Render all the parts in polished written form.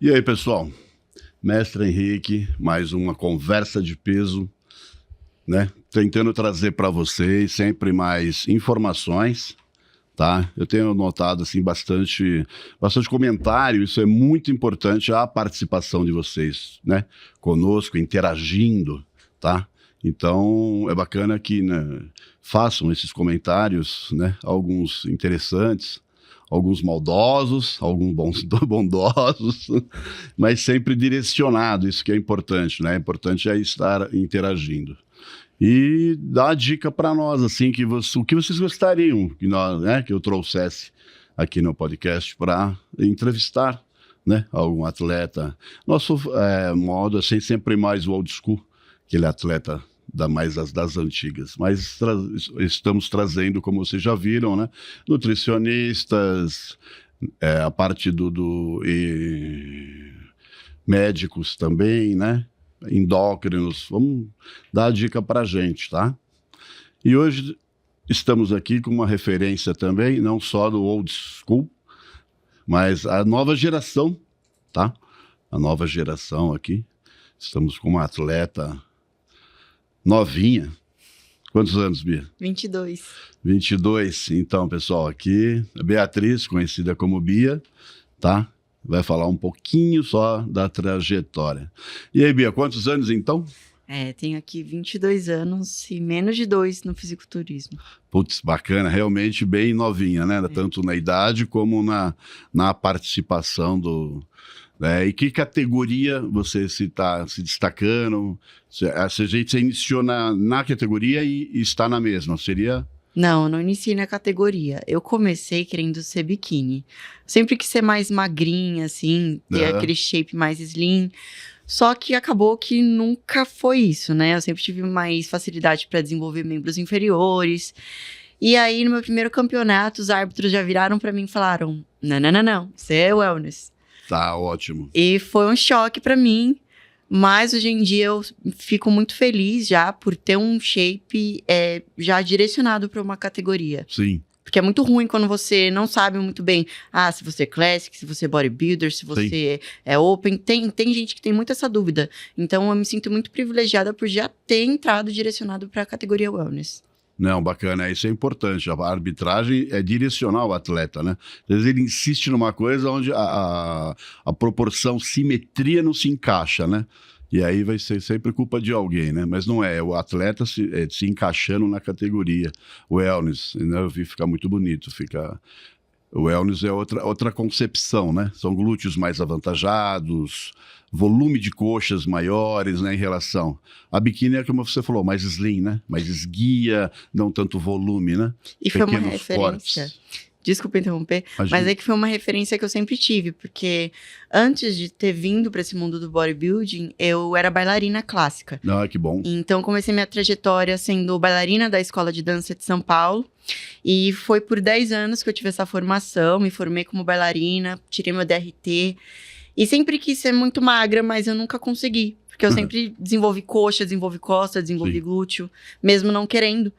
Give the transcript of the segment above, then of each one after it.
E aí, pessoal? Mestre Henrique, mais uma conversa de peso, né? Tentando trazer para vocês sempre mais informações, tá? Eu tenho notado assim bastante comentário, isso é muito importante a participação de vocês, né? Conosco, interagindo, tá? Então é bacana que, né, façam esses comentários, né? Alguns interessantes, alguns maldosos, alguns bondosos, mas sempre direcionado, isso que é importante, né? O importante é estar interagindo. E dá a dica para nós, assim, o que vocês gostariam que, nós, né, que eu trouxesse aqui no podcast para entrevistar, né, algum atleta. Nosso modo, assim, sempre mais o old school, aquele atleta das antigas. Mas estamos trazendo, como vocês já viram, né, nutricionistas, a parte médicos também, né? Endócrinos, vamos dar a dica para a gente, tá? E hoje estamos aqui com uma referência também, não só do old school, mas a nova geração, tá? A nova geração aqui. Estamos com uma atleta novinha. Quantos anos, Bia? 22. 22. Então, pessoal, aqui, a Beatriz, conhecida como Bia, tá? Vai falar um pouquinho só da trajetória. E aí, Bia, quantos anos então? Tenho aqui 22 anos e menos de 2 no fisiculturismo. Putz, bacana, realmente bem novinha, né? Tanto na idade como na participação do... Né? E que categoria você está se destacando? Se a gente iniciou na categoria e está na mesma, seria... Não, eu não iniciei na categoria. Eu comecei querendo ser biquíni. Sempre quis ser mais magrinha, assim, ter aquele shape mais slim. Só que acabou que nunca foi isso, né? Eu sempre tive mais facilidade para desenvolver membros inferiores. E aí, no meu primeiro campeonato, os árbitros já viraram para mim e falaram: não, você é wellness. Tá, ótimo. E foi um choque para mim. Mas hoje em dia eu fico muito feliz já por ter um shape já direcionado para uma categoria. Sim. Porque é muito ruim quando você não sabe muito bem, se você é classic, se você é bodybuilder, se você é open. Tem gente que tem muito essa dúvida. Então eu me sinto muito privilegiada por já ter entrado direcionado para a categoria wellness. Não, bacana, isso é importante. A arbitragem é direcionar o atleta, né? Às vezes ele insiste numa coisa onde a proporção, simetria não se encaixa, né? E aí vai ser sempre culpa de alguém, né? Mas não é o atleta se encaixando na categoria. O wellness, né? Eu vi ficar muito bonito, O wellness é outra concepção, né? São glúteos mais avantajados, volume de coxas maiores, né, em relação. A biquíni é como você falou, mais slim, né? Mais esguia, não tanto volume, né? E foi uma referência. Desculpa interromper, mas é que foi uma referência que eu sempre tive, porque antes de ter vindo para esse mundo do bodybuilding, eu era bailarina clássica. Ah, que bom. Então, comecei minha trajetória sendo bailarina da Escola de Dança de São Paulo, e foi por 10 anos que eu tive essa formação, me formei como bailarina, tirei meu DRT, e sempre quis ser muito magra, mas eu nunca consegui, porque eu sempre desenvolvi coxa, desenvolvi costa, desenvolvi glúteo, mesmo não querendo.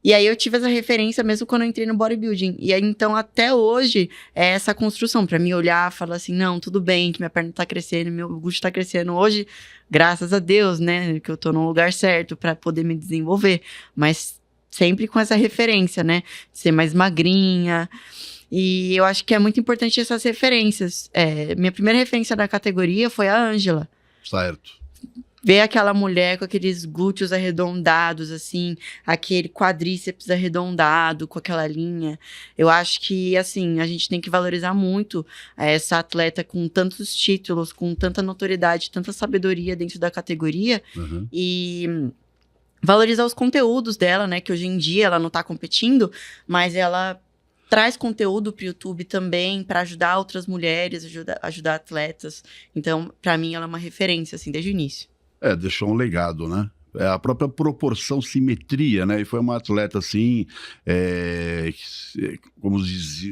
E aí eu tive essa referência mesmo quando eu entrei no bodybuilding. E aí, então, até hoje, é essa construção pra me olhar, falar assim, não, tudo bem, que minha perna tá crescendo, meu glúteo tá crescendo. Hoje, graças a Deus, né, que eu tô no lugar certo pra poder me desenvolver. Mas sempre com essa referência, né, de ser mais magrinha. E eu acho que é muito importante essas referências. Minha primeira referência da categoria foi a Ângela. Certo. Ver aquela mulher com aqueles glúteos arredondados, assim, aquele quadríceps arredondado, com aquela linha. Eu acho que, assim, a gente tem que valorizar muito essa atleta com tantos títulos, com tanta notoriedade, tanta sabedoria dentro da categoria. E valorizar os conteúdos dela, né? Que hoje em dia ela não tá competindo, mas ela traz conteúdo pro YouTube também, para ajudar outras mulheres, ajudar atletas. Então, para mim, ela é uma referência, assim, desde o início. Deixou um legado, né? A própria proporção, simetria, né? E foi uma atleta, assim,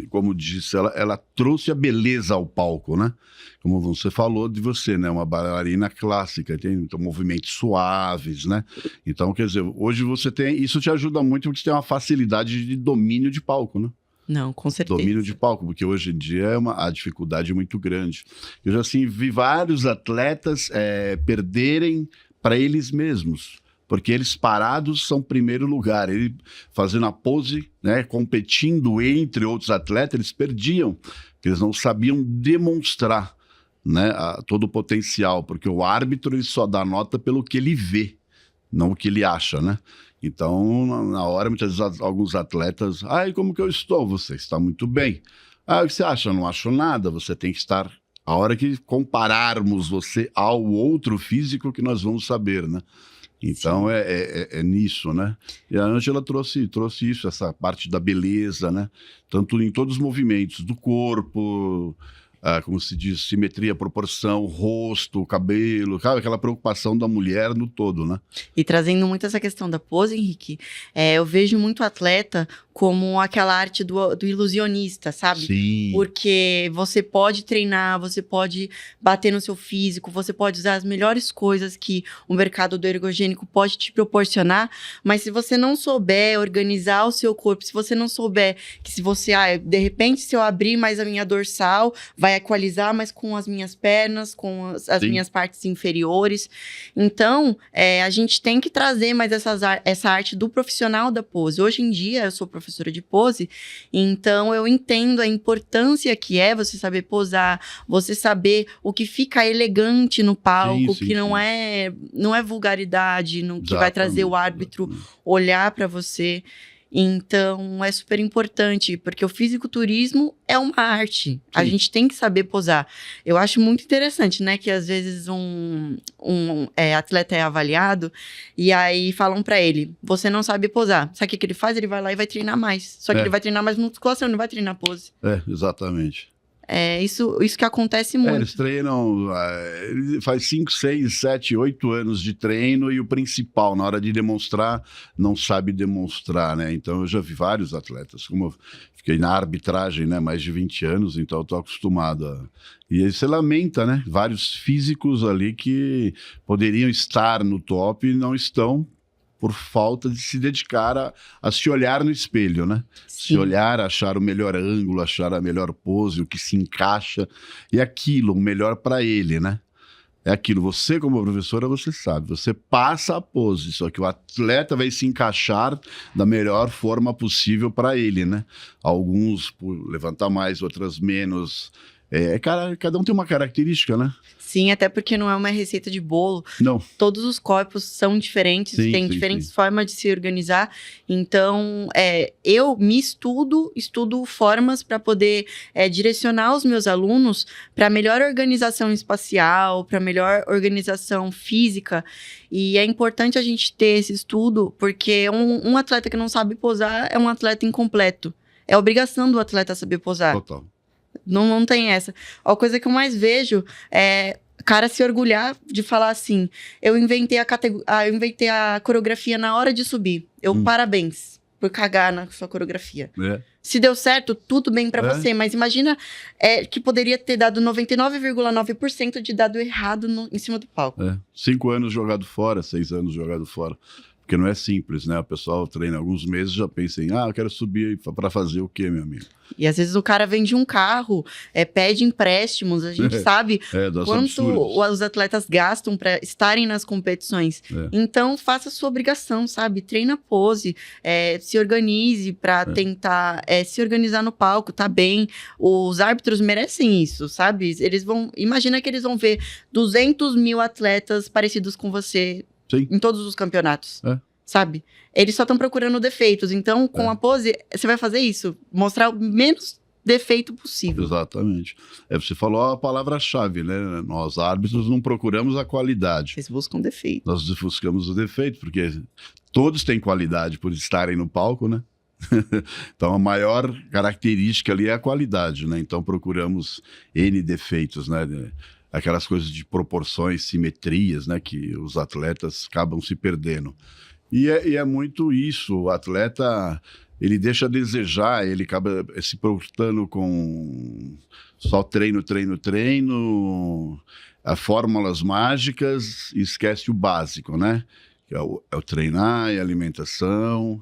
como disse, ela trouxe a beleza ao palco, né? Como você falou de você, né? Uma bailarina clássica, tem movimentos suaves, né? Então, quer dizer, hoje você tem... Isso te ajuda muito porque você tem uma facilidade de domínio de palco, né? Não, com certeza. Domínio de palco, porque hoje em dia a dificuldade é muito grande. Eu já assim, vi vários atletas perderem para eles mesmos, porque eles parados são primeiro lugar. Ele fazendo a pose, né, competindo entre outros atletas, eles perdiam, porque eles não sabiam demonstrar, né, todo o potencial, porque o árbitro ele só dá nota pelo que ele vê, não o que ele acha, né? Então, na hora, muitas vezes, alguns atletas... e como que eu estou? Você está muito bem. O que você acha? Eu não acho nada. Você tem que estar... A hora que compararmos você ao outro físico que nós vamos saber, né? Então, é nisso, né? E a Ângela trouxe isso, essa parte da beleza, né? Tanto em todos os movimentos do corpo... como se diz, simetria, proporção, rosto, cabelo, aquela preocupação da mulher no todo, né? E trazendo muito essa questão da pose, Henrique, eu vejo muito atleta como aquela arte do ilusionista, sabe? Sim. Porque você pode treinar, você pode bater no seu físico, você pode usar as melhores coisas que o mercado do ergogênico pode te proporcionar, mas se você não souber organizar o seu corpo, se você não souber que se você, de repente, se eu abrir mais a minha dorsal, vai equalizar mais com as minhas pernas, com as minhas partes inferiores. Então, a gente tem que trazer mais essa arte do profissional da pose. Hoje em dia, eu sou professora de pose, então eu entendo a importância que é você saber posar, você saber o que fica elegante no palco, que não é vulgaridade, que vai trazer o árbitro olhar para você. Então, é super importante, porque o fisiculturismo é uma arte. Sim. A gente tem que saber posar. Eu acho muito interessante, né, que às vezes um atleta é avaliado e aí falam pra ele, você não sabe posar. Sabe o que ele faz? Ele vai lá e vai treinar mais. Só que ele vai treinar mais musculação, não vai treinar pose. Exatamente. Isso que acontece muito. Eles treinam, faz 5, 6, 7, 8 anos de treino e o principal, na hora de demonstrar, não sabe demonstrar, né? Então eu já vi vários atletas, como eu fiquei na arbitragem, né, mais de 20 anos, então eu tô acostumado E aí você lamenta, né? Vários físicos ali que poderiam estar no top e não estão, por falta de se dedicar a se olhar no espelho, né? Sim. Se olhar, achar o melhor ângulo, achar a melhor pose, o que se encaixa, e aquilo, o melhor para ele, né? É aquilo, você como professora, você sabe, você passa a pose, só que o atleta vai se encaixar da melhor forma possível para ele, né? Alguns por levantar mais, outras menos. Cada um tem uma característica, né? Sim, até porque não é uma receita de bolo. Não. Todos os corpos são diferentes, têm diferentes formas de se organizar. Então, eu me estudo formas para poder direcionar os meus alunos para melhor organização espacial, para melhor organização física. E é importante a gente ter esse estudo, porque um atleta que não sabe posar é um atleta incompleto. É obrigação do atleta saber posar. Total. Não tem essa. A coisa que eu mais vejo é cara se orgulhar de falar assim, eu inventei a coreografia na hora de subir. Parabéns por cagar na sua coreografia. Se deu certo, tudo bem pra você, mas imagina que poderia ter dado 99,9% de dado errado em cima do palco. 5 anos jogado fora, 6 anos jogado fora. Porque não é simples, né? O pessoal treina alguns meses e já pensa em, eu quero subir para fazer o quê, meu amigo? E às vezes o cara vende um carro, pede empréstimos, a gente sabe quanto os atletas gastam para estarem nas competições. Então, faça a sua obrigação, sabe? Treina pose, se organize para tentar se organizar no palco, tá bem. Os árbitros merecem isso, sabe? Imagina que eles vão ver 200 mil atletas parecidos com você. Sim. Em todos os campeonatos, sabe? Eles só estão procurando defeitos. Então, com a pose, você vai fazer isso. Mostrar o menos defeito possível. Exatamente. Você falou a palavra-chave, né? Nós, árbitros, não procuramos a qualidade. Vocês buscam defeito. Nós buscamos o defeito, porque todos têm qualidade por estarem no palco, né? Então, a maior característica ali é a qualidade, né? Então, procuramos N defeitos, né? Aquelas coisas de proporções, simetrias, né, que os atletas acabam se perdendo. E é muito isso, o atleta, ele deixa a desejar, ele acaba se preocupando com só treino, fórmulas mágicas, e esquece o básico, né? que é o treinar, é a alimentação.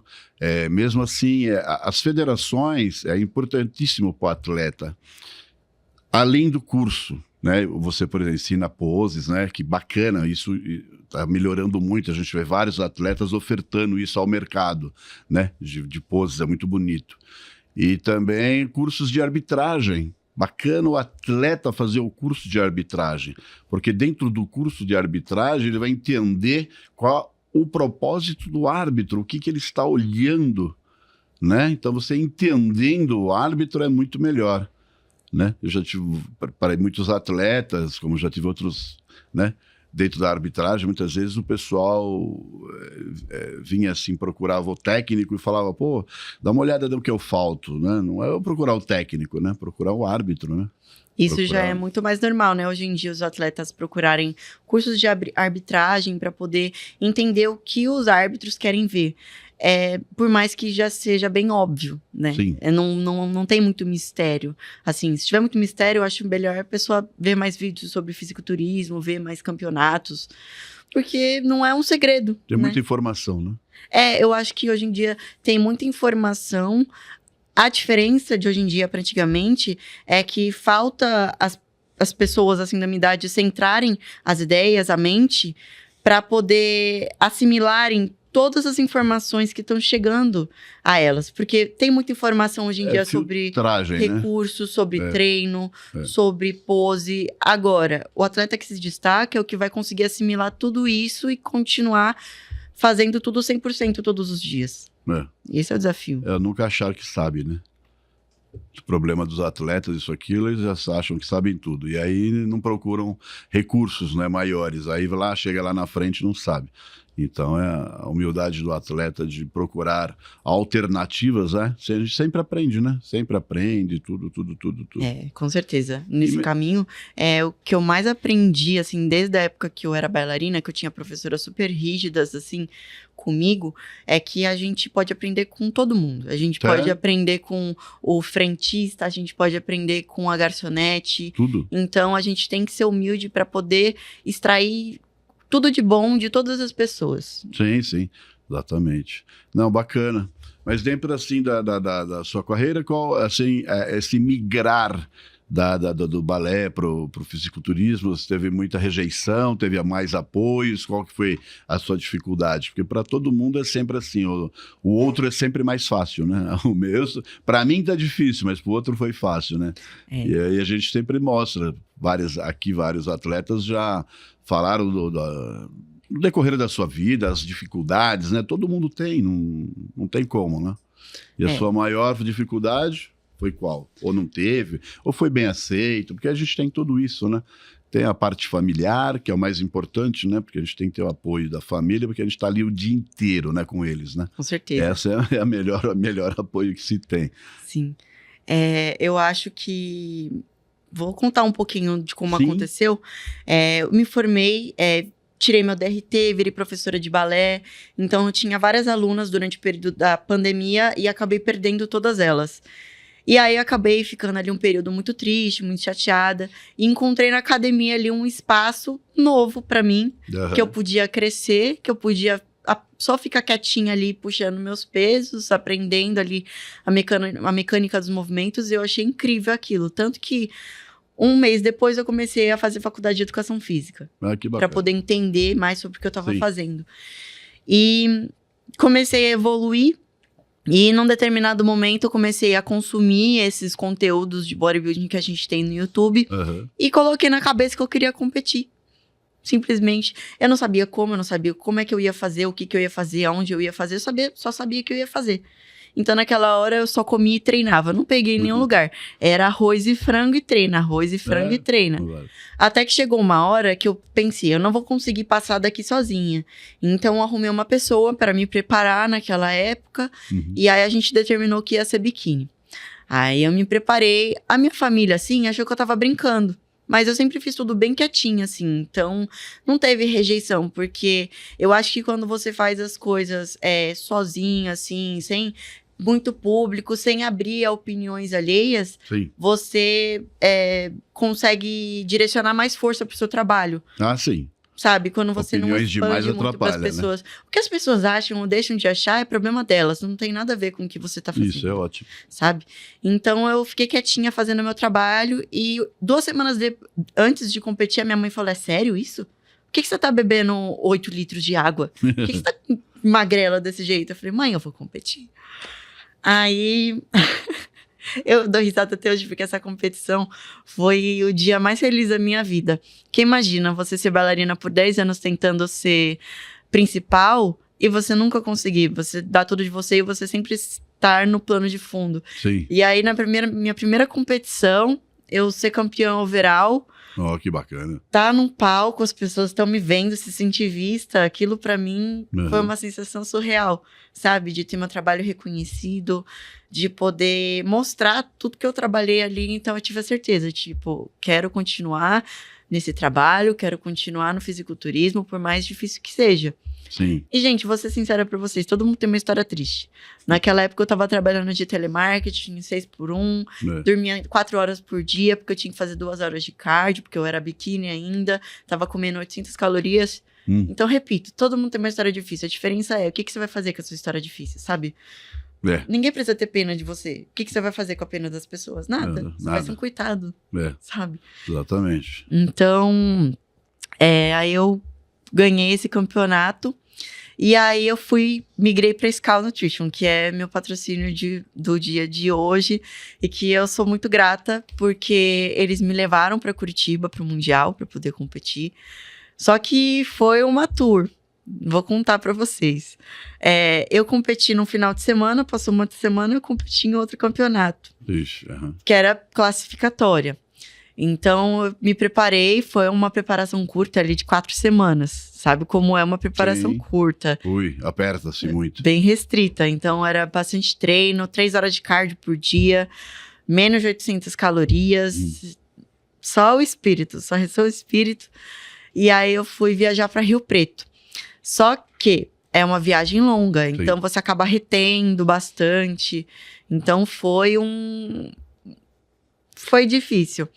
Mesmo assim, as federações é importantíssimo para o atleta. Além do curso, né? Você, por exemplo, ensina poses, né? Que bacana, isso está melhorando muito. A gente vê vários atletas ofertando isso ao mercado, né? De poses, é muito bonito. E também cursos de arbitragem. Bacana o atleta fazer o curso de arbitragem, porque dentro do curso de arbitragem ele vai entender qual o propósito do árbitro, o que ele está olhando, né? Então você entendendo o árbitro é muito melhor, né? Eu já tive para muitos atletas, como já tive outros, né? Dentro da arbitragem, muitas vezes o pessoal vinha assim, procurava o técnico e falava, pô, dá uma olhada no que eu falto, né? Não é eu procurar o técnico, né? Procurar o árbitro, né? Isso já é muito mais normal, né? Hoje em dia, os atletas procurarem cursos de arbitragem para poder entender o que os árbitros querem ver. Por mais que já seja bem óbvio, né? Sim. Não tem muito mistério. Assim, se tiver muito mistério, eu acho melhor a pessoa ver mais vídeos sobre fisiculturismo, ver mais campeonatos, porque não é um segredo. Tem né? muita informação, né? Eu acho que hoje em dia tem muita informação. A diferença de hoje em dia para antigamente é que falta as pessoas assim da minha idade centrarem as ideias, a mente, para poder assimilarem todas as informações que estão chegando a elas. Porque tem muita informação hoje em dia sobre recursos, sobre treino, sobre pose. Agora, o atleta que se destaca é o que vai conseguir assimilar tudo isso e continuar fazendo tudo 100% todos os dias. Esse é o desafio. Nunca achar que sabe, né? O problema dos atletas, isso, aquilo, eles já acham que sabem tudo. E aí não procuram recursos, né, maiores. Aí chega lá na frente e não sabe. Então, é a humildade do atleta de procurar alternativas, né? A gente sempre aprende, né? Sempre aprende, tudo. Com certeza. Nesse caminho, o que eu mais aprendi, assim, desde a época que eu era bailarina, que eu tinha professoras super rígidas, assim, comigo, é que a gente pode aprender com todo mundo. A gente pode aprender com o frentista, a gente pode aprender com a garçonete. Tudo. Então, a gente tem que ser humilde para poder extrair tudo de bom de todas as pessoas. Sim, exatamente. Não, bacana. Mas dentro, assim, da sua carreira, qual, assim, esse migrar do balé pro fisiculturismo, você teve muita rejeição, teve mais apoios, qual que foi a sua dificuldade? Porque para todo mundo é sempre assim, o outro é sempre mais fácil, né? O meu, para mim tá difícil, mas pro outro foi fácil, né? E aí a gente sempre mostra, vários atletas já falaram no decorrer da sua vida, as dificuldades, né? Todo mundo tem, não tem como, né? E a sua maior dificuldade foi qual? Ou não teve? Ou foi bem aceito? Porque a gente tem tudo isso, né? Tem a parte familiar, que é o mais importante, né? Porque a gente tem que ter o apoio da família, porque a gente está ali o dia inteiro, né? Com eles, né? Com certeza. Essa é o melhor apoio que se tem. Sim. Eu acho que... Vou contar um pouquinho de como aconteceu. Eu me formei... tirei meu DRT, virei professora de balé. Então, eu tinha várias alunas durante o período da pandemia e acabei perdendo todas elas. E aí, acabei ficando ali um período muito triste, muito chateada. E encontrei na academia ali um espaço novo para mim, que eu podia crescer, que eu podia só ficar quietinha ali, puxando meus pesos, aprendendo ali a mecânica dos movimentos. E eu achei incrível aquilo. Tanto que um mês depois eu comecei a fazer faculdade de educação física. Para poder entender mais sobre o que eu estava fazendo. E comecei a evoluir. E num determinado momento eu comecei a consumir esses conteúdos de bodybuilding que a gente tem no YouTube. E coloquei na cabeça que eu queria competir. Simplesmente. Eu não sabia como é que eu ia fazer, o que eu ia fazer, aonde eu ia fazer. Eu só sabia que eu ia fazer. Então, naquela hora, eu só comia e treinava. Não peguei em nenhum lugar. Era arroz e frango e treina, arroz e frango e treina. Até que chegou uma hora que eu pensei, eu não vou conseguir passar daqui sozinha. Então, eu arrumei uma pessoa para me preparar naquela época. E aí, a gente determinou que ia ser biquíni. Aí, eu me preparei. A minha família, assim, achou que eu tava brincando. Mas eu sempre fiz tudo bem quietinha, assim. Então, não teve rejeição. Porque eu acho que quando você faz as coisas sozinha, assim, sem muito público, sem abrir a opiniões alheias, você consegue direcionar mais força pro seu trabalho. Sim. sabe? Quando você não Opiniões demais expande muito para as atrapalha, né? pessoas. O que as pessoas acham ou deixam de achar é problema delas. Não tem nada a ver com o que você tá fazendo. Isso é ótimo. Sabe? Então eu fiquei quietinha fazendo meu trabalho e 2 semanas antes de competir, a minha mãe falou: é sério isso? Por que você tá bebendo 8 litros de água? Por que você tá magrela desse jeito? Eu falei: mãe, eu vou competir. Aí eu dou risada até hoje porque essa competição foi o dia mais feliz da minha vida. Porque imagina você ser bailarina por 10 anos tentando ser principal e você nunca conseguir. Você dá tudo de você e você sempre estar no plano de fundo. Sim. E aí, minha primeira competição, eu ser campeã overall, Ó, que bacana. tá num palco, as pessoas estão me vendo, se sentir vista, aquilo pra mim foi uma sensação surreal, sabe? De ter meu trabalho reconhecido, de poder mostrar tudo que eu trabalhei ali. Então eu tive a certeza, tipo, quero continuar nesse trabalho, quero continuar no fisiculturismo, por mais difícil que seja. Sim. E, gente, vou ser sincera pra vocês, todo mundo tem uma história triste. Naquela época eu tava trabalhando de telemarketing, 6x1, dormia 4 horas por dia, porque eu tinha que fazer 2 horas de cardio, porque eu era biquíni ainda, tava comendo 800 calorias. Então, repito, todo mundo tem uma história difícil. A diferença é, o que você vai fazer com a sua história difícil, sabe? Ninguém precisa ter pena de você. O que você vai fazer com a pena das pessoas? Nada. Você vai ser um coitado, sabe? Exatamente. Então, aí eu ganhei esse campeonato. E aí eu migrei para Scal Nutrition, que é meu patrocínio do dia de hoje. E que eu sou muito grata, porque eles me levaram para Curitiba, para o Mundial, para poder competir. Só que foi uma tour. Vou contar para vocês. Eu competi no final de semana, passou uma semana, eu competi em outro campeonato. Ixi, que era classificatória. Então, eu me preparei, foi uma preparação curta ali de 4 semanas. Sabe como é uma preparação curta? Ui, aperta-se muito. Bem restrita. Então, era bastante treino, 3 horas de cardio por dia, menos de 800 calorias. Só o espírito, só restou o espírito. E aí, eu fui viajar para Rio Preto. Só que é uma viagem longa, então você acaba retendo bastante. Então, foi difícil.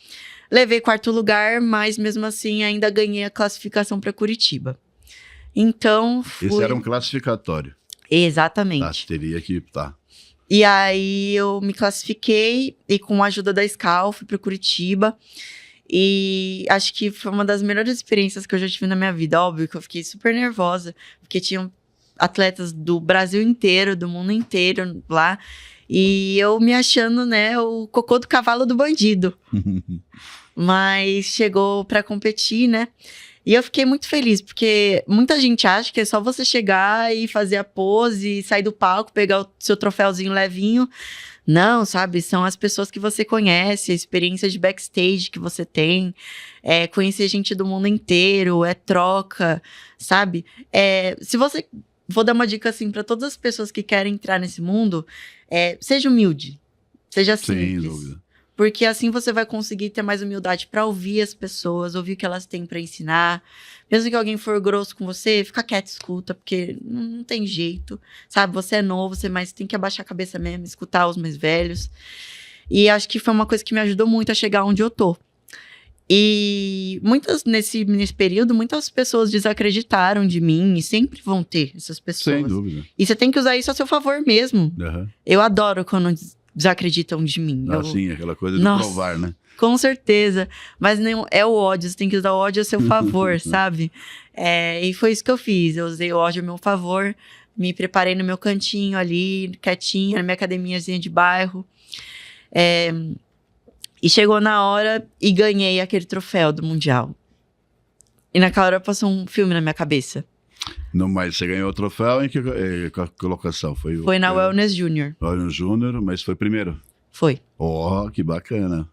Levei 4º lugar, mas mesmo assim ainda ganhei a classificação para Curitiba. Então, Esse era um classificatório. Exatamente. Teria que... E aí eu me classifiquei e com a ajuda da Scal fui para Curitiba. E acho que foi uma das melhores experiências que eu já tive na minha vida. Óbvio que eu fiquei super nervosa, porque tinham atletas do Brasil inteiro, do mundo inteiro lá. E eu me achando, né, o cocô do cavalo do bandido. Mas chegou para competir, né? E eu fiquei muito feliz, porque muita gente acha que é só você chegar e fazer a pose, sair do palco, pegar o seu troféuzinho levinho. Não, sabe? São as pessoas que você conhece, a experiência de backstage que você tem, conhecer gente do mundo inteiro, troca, sabe? Vou dar uma dica, assim, para todas as pessoas que querem entrar nesse mundo, seja humilde, seja simples. Sem dúvida. Porque assim você vai conseguir ter mais humildade para ouvir as pessoas, ouvir o que elas têm para ensinar. Mesmo que alguém for grosso com você, fica quieto, escuta, porque não tem jeito, sabe? Você é novo, mas tem que abaixar a cabeça mesmo, escutar os mais velhos. E acho que foi uma coisa que me ajudou muito a chegar onde eu tô. E nesse período, muitas pessoas desacreditaram de mim, e sempre vão ter essas pessoas. Sem dúvida. E você tem que usar isso a seu favor mesmo. Eu adoro quando desacreditam de mim. Sim, aquela coisa de provar, né? Com certeza. Mas é o ódio, você tem que usar o ódio a seu favor, sabe? E foi isso que eu fiz. Eu usei o ódio a meu favor, me preparei no meu cantinho ali, quietinha, na minha academiazinha de bairro. E chegou na hora e ganhei aquele troféu do Mundial. E naquela hora passou um filme na minha cabeça. Não, mas você ganhou o troféu em que colocação? Foi na Wellness Junior. Wellness Junior, mas foi primeiro? Foi. Que bacana.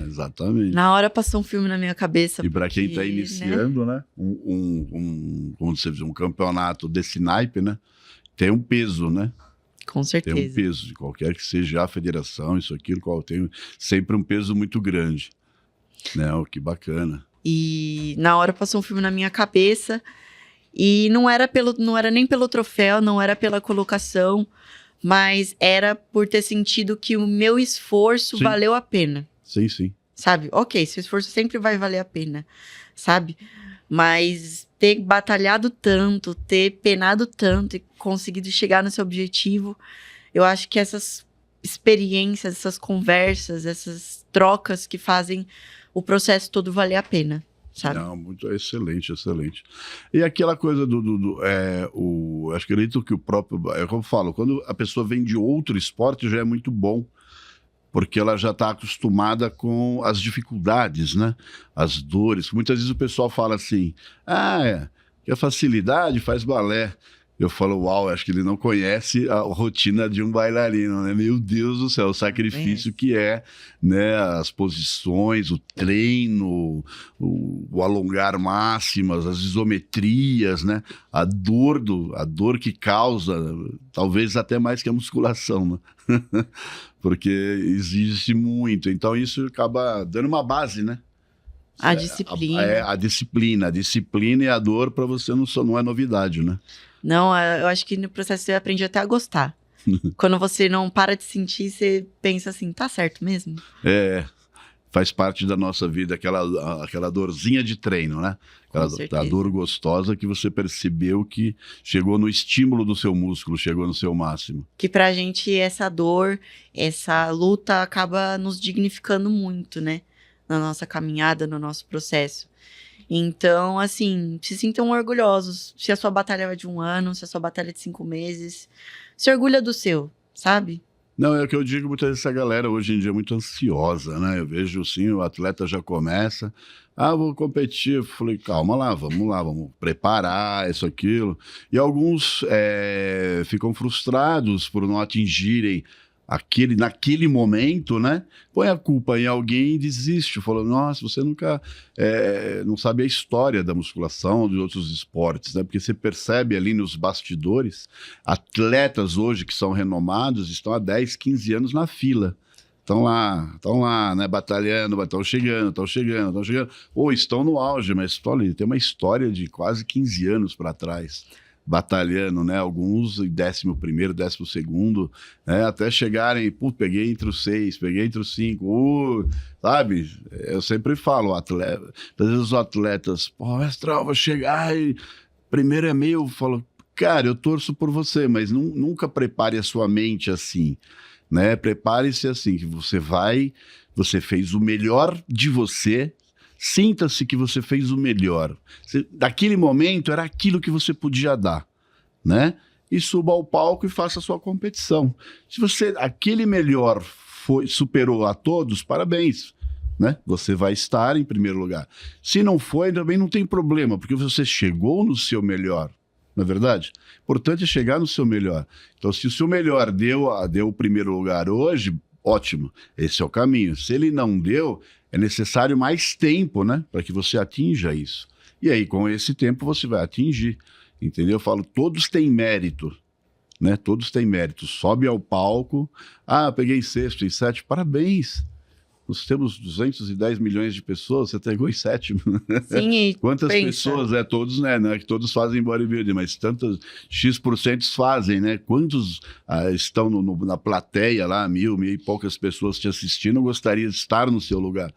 Exatamente. Na hora passou um filme na minha cabeça. E para quem está iniciando, né? Como você diz, um campeonato desse naipe, né? Tem um peso, né? Com certeza. Tem um peso, de qualquer que seja a federação, isso, aquilo, tem sempre um peso muito grande. Né? Que bacana. E na hora passou um filme na minha cabeça. E não era nem pelo troféu, não era pela colocação, mas era por ter sentido que o meu esforço valeu a pena. Sim. Sabe? Ok, seu esforço sempre vai valer a pena, sabe? Mas ter batalhado tanto, ter penado tanto e conseguido chegar no seu objetivo, eu acho que essas experiências, essas conversas, essas trocas que fazem o processo todo valer a pena, sabe? Não, muito excelente, excelente. E aquela coisa acho que acredito que o próprio, é como eu falo, quando a pessoa vem de outro esporte já é muito bom, porque ela já está acostumada com as dificuldades, né? As dores. Muitas vezes o pessoal fala assim, que a facilidade faz balé. Eu falo, uau, acho que ele não conhece a rotina de um bailarino, né? Meu Deus do céu, o sacrifício que é, né? As posições, o treino, o alongar máximas, as isometrias, né? A dor que causa, talvez até mais que a musculação, né? Porque exige muito. Então isso acaba dando uma base, né? A disciplina. A disciplina e a dor para você não é novidade, né? Não, eu acho que no processo você aprende até a gostar. Quando você não para de sentir, você pensa assim, tá certo mesmo? Faz parte da nossa vida, aquela dorzinha de treino, né? A dor gostosa que você percebeu que chegou no estímulo do seu músculo, chegou no seu máximo. Que pra gente essa dor, essa luta acaba nos dignificando muito, né? Na nossa caminhada, no nosso processo. Então, assim, se sintam orgulhosos. Se a sua batalha é de 1 ano, se a sua batalha é de 5 meses, se orgulha do seu, sabe? Não, é o que eu digo, muitas vezes essa galera hoje em dia é muito ansiosa, né? Eu vejo assim, o atleta já começa, vou competir. Eu falei, calma lá, vamos preparar isso, aquilo. E alguns ficam frustrados por não atingirem naquele momento, né? Põe a culpa em alguém e desiste, falando, nossa, você nunca não sabe a história da musculação, de outros esportes, né? Porque você percebe ali nos bastidores, atletas hoje que são renomados estão há 10, 15 anos na fila. Estão lá, né, batalhando, estão chegando, ou estão no auge, mas olha, tem uma história de quase 15 anos para trás. Batalhando, né? Alguns em 11º, 12º, né? Até chegarem, peguei entre os 6, peguei entre os 5, sabe? Eu sempre falo, às vezes os atletas, mestrão, vou chegar e primeiro é meu, eu falo, cara, eu torço por você, mas nunca prepare a sua mente assim, né? Prepare-se assim, que você fez o melhor de você. Sinta-se que você fez o melhor. Daquele momento era aquilo que você podia dar, né? E suba ao palco e faça a sua competição. Se você, aquele melhor superou a todos, parabéns, né? Você vai estar em primeiro lugar. Se não foi, também não tem problema, porque você chegou no seu melhor, não é verdade? Importante é chegar no seu melhor. Então, se o seu melhor deu o primeiro lugar hoje, ótimo, esse é o caminho. Se ele não deu, é necessário mais tempo, né, para que você atinja isso. E aí, com esse tempo, você vai atingir, entendeu? Eu falo, todos têm mérito, né? Todos têm mérito. Sobe ao palco, peguei 6º e 7º, parabéns. Nós temos 210 milhões de pessoas, você pegou em 7º. Sim, quantas pessoas, todos, né, que todos fazem bodybuilding, mas tantos X% fazem, né? Quantos estão na plateia lá, 1.000 e poucas pessoas te assistindo, gostaria de estar no seu lugar,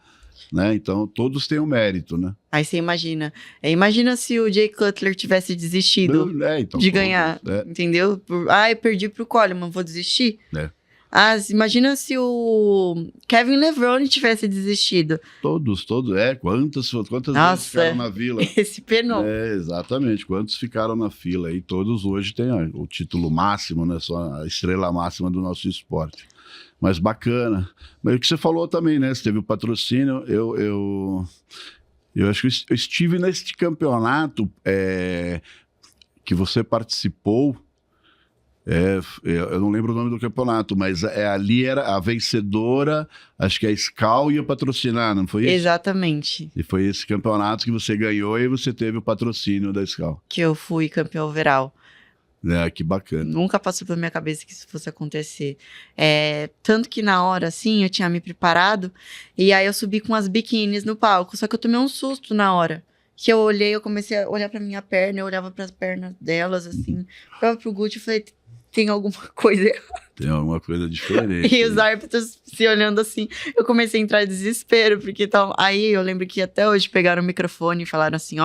né? Então, todos têm um mérito, né? Aí você imagina. Imagina se o Jay Cutler tivesse desistido então, de ganhar, entendeu? Eu perdi pro Coleman, vou desistir? Imagina se o Kevin Levrone tivesse desistido. Todos, quantas vezes ficaram na fila? Esse penou. Exatamente, quantos ficaram na fila? E todos hoje têm o título máximo, né? Só a estrela máxima do nosso esporte. Mas bacana. Mas o que você falou também, né? Você teve o patrocínio, eu acho que eu estive neste campeonato que você participou. Eu não lembro o nome do campeonato, mas ali era a vencedora, acho que a Skol ia patrocinar, não foi isso? Exatamente. E foi esse campeonato que você ganhou e você teve o patrocínio da Skol. Que eu fui campeão overall. Que bacana. Nunca passou pela minha cabeça que isso fosse acontecer. Tanto que na hora, assim, eu tinha me preparado, e aí eu subi com as biquínis no palco, só que eu tomei um susto na hora. Que eu olhei, eu comecei a olhar pra minha perna, eu olhava pras pernas delas, assim, olhava pro Gucci e falei, tem alguma coisa errada. Tem alguma coisa diferente. E os árbitros se olhando assim, eu comecei a entrar em desespero, porque aí eu lembro que até hoje pegaram o microfone e falaram assim,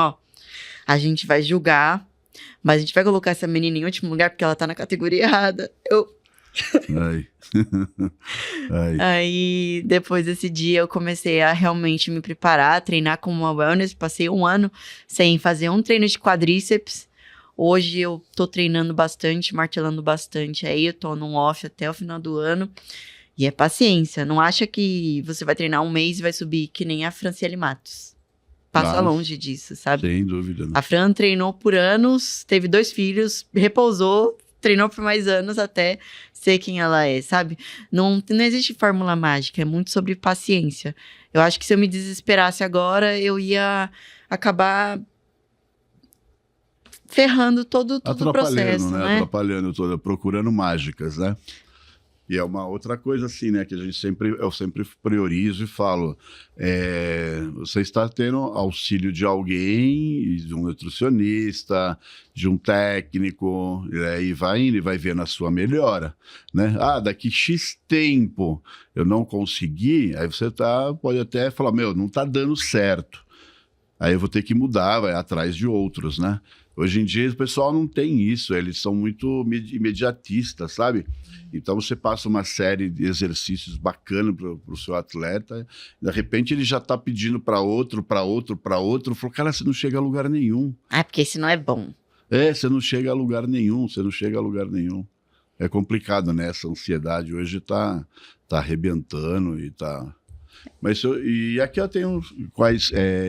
a gente vai julgar, mas a gente vai colocar essa menina em último lugar porque ela tá na categoria errada. Ai. Ai. Aí, depois desse dia, eu comecei a realmente me preparar, treinar como uma wellness. Passei 1 ano sem fazer um treino de quadríceps. Hoje eu tô treinando bastante, martelando bastante. Aí eu tô num off até o final do ano. E é paciência. Não acha que você vai treinar um mês e vai subir que nem a Franciele Matos. Passa longe disso, sabe? Sem dúvida. Não. A Fran treinou por anos, teve 2 filhos, repousou, treinou por mais anos até ser quem ela é, sabe? Não existe fórmula mágica, é muito sobre paciência. Eu acho que se eu me desesperasse agora, eu ia acabar ferrando todo o processo, né? Atrapalhando toda, procurando mágicas, né? E é uma outra coisa assim, né, que eu sempre priorizo e falo, você está tendo auxílio de alguém, de um nutricionista, de um técnico, e vai indo e vai vendo a sua melhora, né? Daqui X tempo eu não consegui, aí você pode até falar, não está dando certo. Aí eu vou ter que mudar, vai atrás de outros, né? Hoje em dia o pessoal não tem isso, eles são muito imediatistas, sabe? Então você passa uma série de exercícios bacanas para o seu atleta, de repente ele já está pedindo para outro, falou, cara, você não chega a lugar nenhum. Porque esse não é bom. Você não chega a lugar nenhum, É complicado, né? Essa ansiedade hoje tá arrebentando e tá... Mas e aqui eu tenho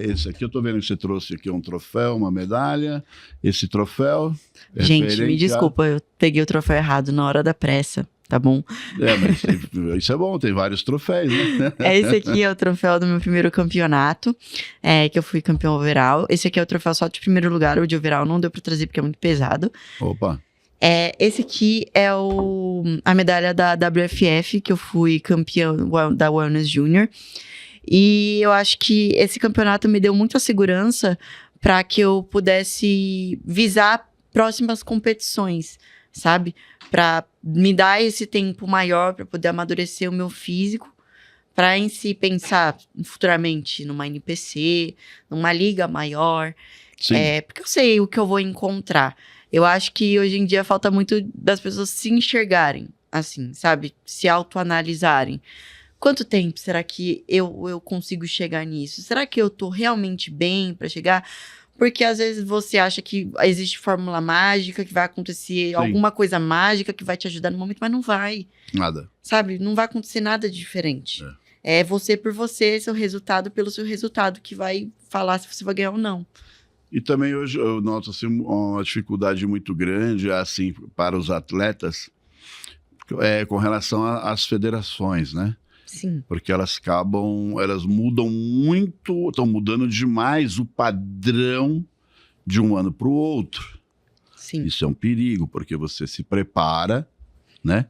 esse aqui eu tô vendo que você trouxe aqui um troféu, uma medalha. Esse troféu gente, me desculpa, eu peguei o troféu errado na hora da pressa, tá bom? Mas isso é bom, tem vários troféus, né? Esse aqui é o troféu do meu primeiro campeonato, que eu fui campeão overall. Esse aqui é o troféu só de primeiro lugar, o de overall não deu pra trazer porque é muito pesado. Opa! Esse aqui é a medalha da WFF, que eu fui campeão da Wellness Junior. E eu acho que esse campeonato me deu muita segurança para que eu pudesse visar próximas competições, sabe? Para me dar esse tempo maior para poder amadurecer o meu físico, para em si pensar futuramente numa NPC, numa liga maior. Sim. Porque eu sei o que eu vou encontrar. Eu acho que hoje em dia falta muito das pessoas se enxergarem, assim, sabe? Se autoanalisarem. Quanto tempo será que eu consigo chegar nisso? Será que eu tô realmente bem para chegar? Porque às vezes você acha que existe fórmula mágica, que vai acontecer alguma coisa mágica que vai te ajudar no momento, mas não vai. Nada. Sabe? Não vai acontecer nada diferente. É você por você, seu resultado pelo seu resultado, que vai falar se você vai ganhar ou não. E também hoje eu noto assim, uma dificuldade muito grande assim, para os atletas com relação às federações, né? Sim. Porque elas mudam muito, estão mudando demais o padrão de um ano para o outro. Sim. Isso é um perigo, porque você se prepara, né?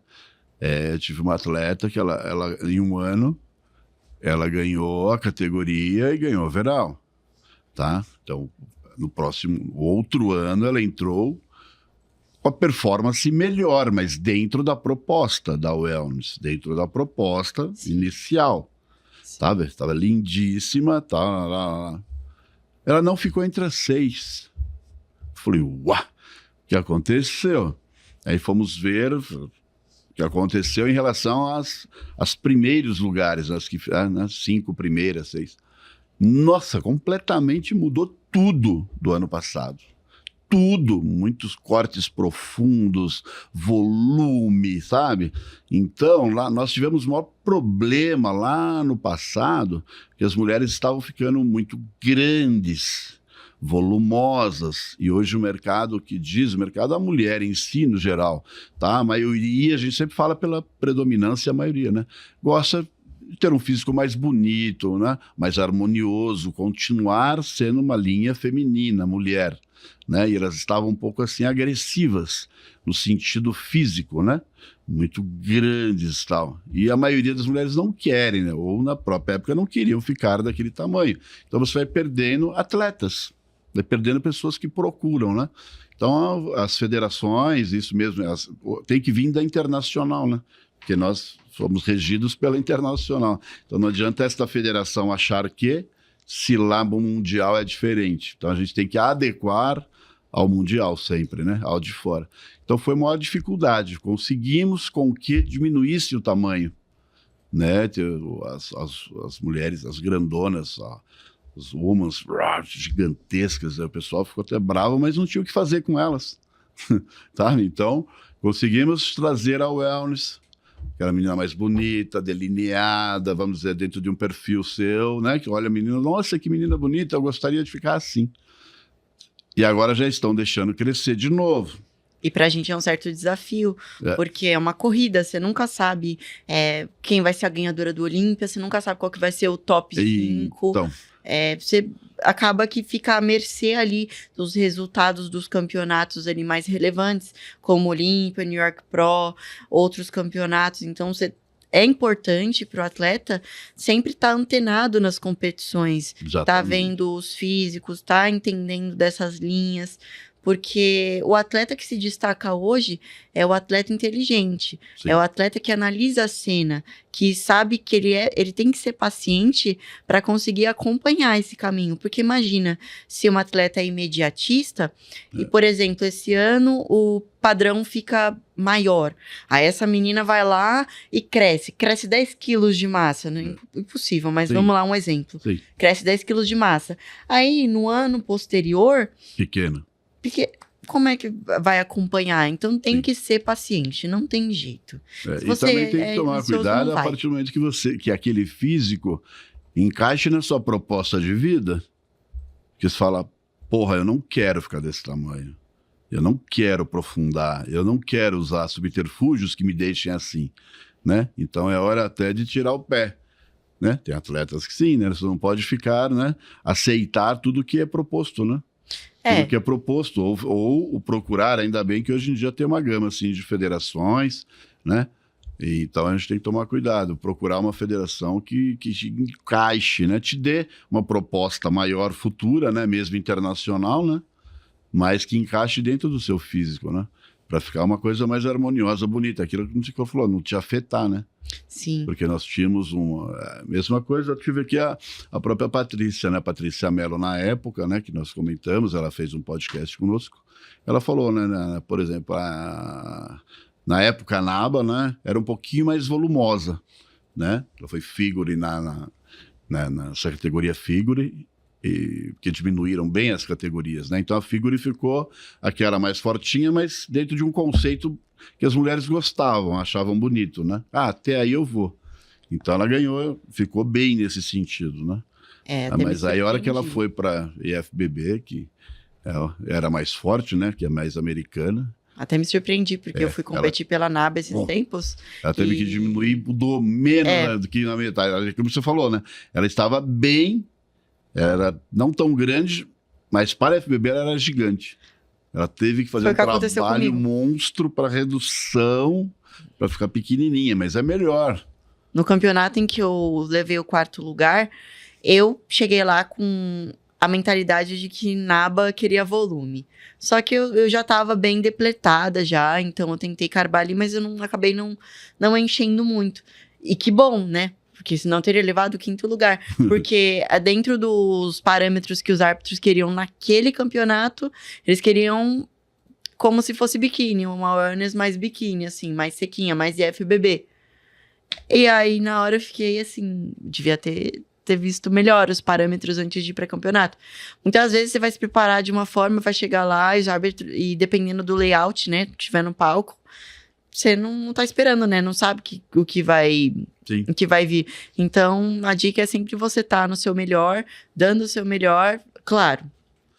Eu tive uma atleta que ela em um ano, ela ganhou a categoria e ganhou overall, tá? Então, no outro ano, ela entrou com a performance melhor, mas dentro da proposta da Wellness, dentro da proposta inicial. Sabe? Estava lindíssima, tá. Ela não ficou entre as 6. Falei, uau, o que aconteceu? Aí fomos ver o que aconteceu em relação às primeiros lugares, as 5 primeiras, 6. Nossa, completamente mudou tudo do ano passado. Tudo, muitos cortes profundos, volume, sabe? Então, lá nós tivemos o maior problema lá no passado, que as mulheres estavam ficando muito grandes, volumosas, e hoje o mercado a mulher em si, no geral, tá? A maioria, a gente sempre fala pela predominância, a maioria, né? Gosta de ter um físico mais bonito, né? Mais harmonioso, continuar sendo uma linha feminina, mulher, né? E elas estavam um pouco assim agressivas no sentido físico, né? Muito grandes e tal. E a maioria das mulheres não querem, né? Ou na própria época não queriam ficar daquele tamanho. Então você vai perdendo atletas, vai perdendo pessoas que procuram, né? Então as federações, isso mesmo, tem que vir da internacional, né? Porque nós somos regidos pela internacional. Então não adianta esta federação achar que se lá no Mundial é diferente. Então a gente tem que adequar ao Mundial sempre, né? Ao de fora. Então foi a maior dificuldade. Conseguimos com que diminuísse o tamanho, né? As mulheres, as grandonas, as women's gigantescas, o pessoal ficou até bravo, mas não tinha o que fazer com elas. Tá? Então conseguimos trazer a wellness, aquela menina mais bonita, delineada, vamos dizer, dentro de um perfil seu, né? Que olha a menina, nossa, que menina bonita, eu gostaria de ficar assim. E agora já estão deixando crescer de novo. E pra gente é um certo desafio, porque é uma corrida, você nunca sabe quem vai ser a ganhadora do Olímpia, você nunca sabe qual que vai ser o top 5. Então, você acaba que fica à mercê ali dos resultados dos campeonatos ali mais relevantes, como Olímpia, New York Pro, outros campeonatos. Então, é importante para o atleta sempre estar antenado nas competições, tá vendo os físicos, tá entendendo dessas linhas, porque o atleta que se destaca hoje é o atleta inteligente, sim, é o atleta que analisa a cena, que sabe que ele tem que ser paciente para conseguir acompanhar esse caminho. Porque imagina, se um atleta é imediatista, e, por exemplo, esse ano o padrão fica maior. Aí essa menina vai lá e cresce 10 quilos de massa. Né? Impossível, mas sim, vamos lá, um exemplo. Sim. Cresce 10 quilos de massa. Aí, no ano posterior... Pequeno. Porque como é que vai acompanhar? Então tem Sim. que ser paciente, não tem jeito. E também tem que tomar cuidado a partir do momento que aquele físico encaixe na sua proposta de vida, que você fala, porra, eu não quero ficar desse tamanho, eu não quero aprofundar, eu não quero usar subterfúgios que me deixem assim, né? Então é hora até de tirar o pé. Né? Tem atletas que sim, né? Você não pode ficar, né? Aceitar tudo que é proposto, né? Tudo que é proposto, ou procurar, ainda bem que hoje em dia tem uma gama assim, de federações, né? E, então a gente tem que tomar cuidado, procurar uma federação que te encaixe, né? Te dê uma proposta maior futura, né? Mesmo internacional, né? Mas que encaixe dentro do seu físico, né? Para ficar uma coisa mais harmoniosa, bonita. Aquilo que você falou, não te afetar, né? Sim. Porque nós tínhamos mesma coisa, eu tive aqui a própria Patrícia, né? Patrícia Mello, na época, né? Que nós comentamos, ela fez um podcast conosco. Ela falou, né? Por exemplo, na época a NABA, né? Era um pouquinho mais volumosa, né? Ela foi figure nessa categoria figure, que diminuíram bem as categorias, né? Então a figure ficou aquela mais fortinha, mas dentro de um conceito que as mulheres gostavam, achavam bonito, né? Até aí eu vou. Então ela ganhou, ficou bem nesse sentido, né? Mas aí a hora que ela foi para IFBB, que era mais forte, né? Que é mais americana. Até me surpreendi, porque eu fui competir pela NABA esses tempos. Ela teve que diminuir, mudou menos do que na metade. Como você falou, né? Ela estava bem, era não tão grande, mas para a IFBB ela era gigante. Ela teve que fazer um trabalho monstro para redução, para ficar pequenininha, mas é melhor. No campeonato em que eu levei o 4º lugar, eu cheguei lá com a mentalidade de que NABA queria volume. Só que eu já estava bem depletada já, então eu tentei carbar ali, mas eu acabei não enchendo muito. E que bom, né? Porque senão eu teria levado o 5º lugar. Porque dentro dos parâmetros que os árbitros queriam naquele campeonato, eles queriam como se fosse biquíni, uma awareness mais biquíni, assim, mais sequinha, mais IFBB. E aí, na hora, eu fiquei assim, devia ter visto melhor os parâmetros antes de ir para campeonato. Muitas vezes você vai se preparar de uma forma, vai chegar lá, e dependendo do layout, né, que tiver no palco, você não tá esperando, né? Não sabe o que vai vir. Então, a dica é sempre você estar no seu melhor, dando o seu melhor, claro,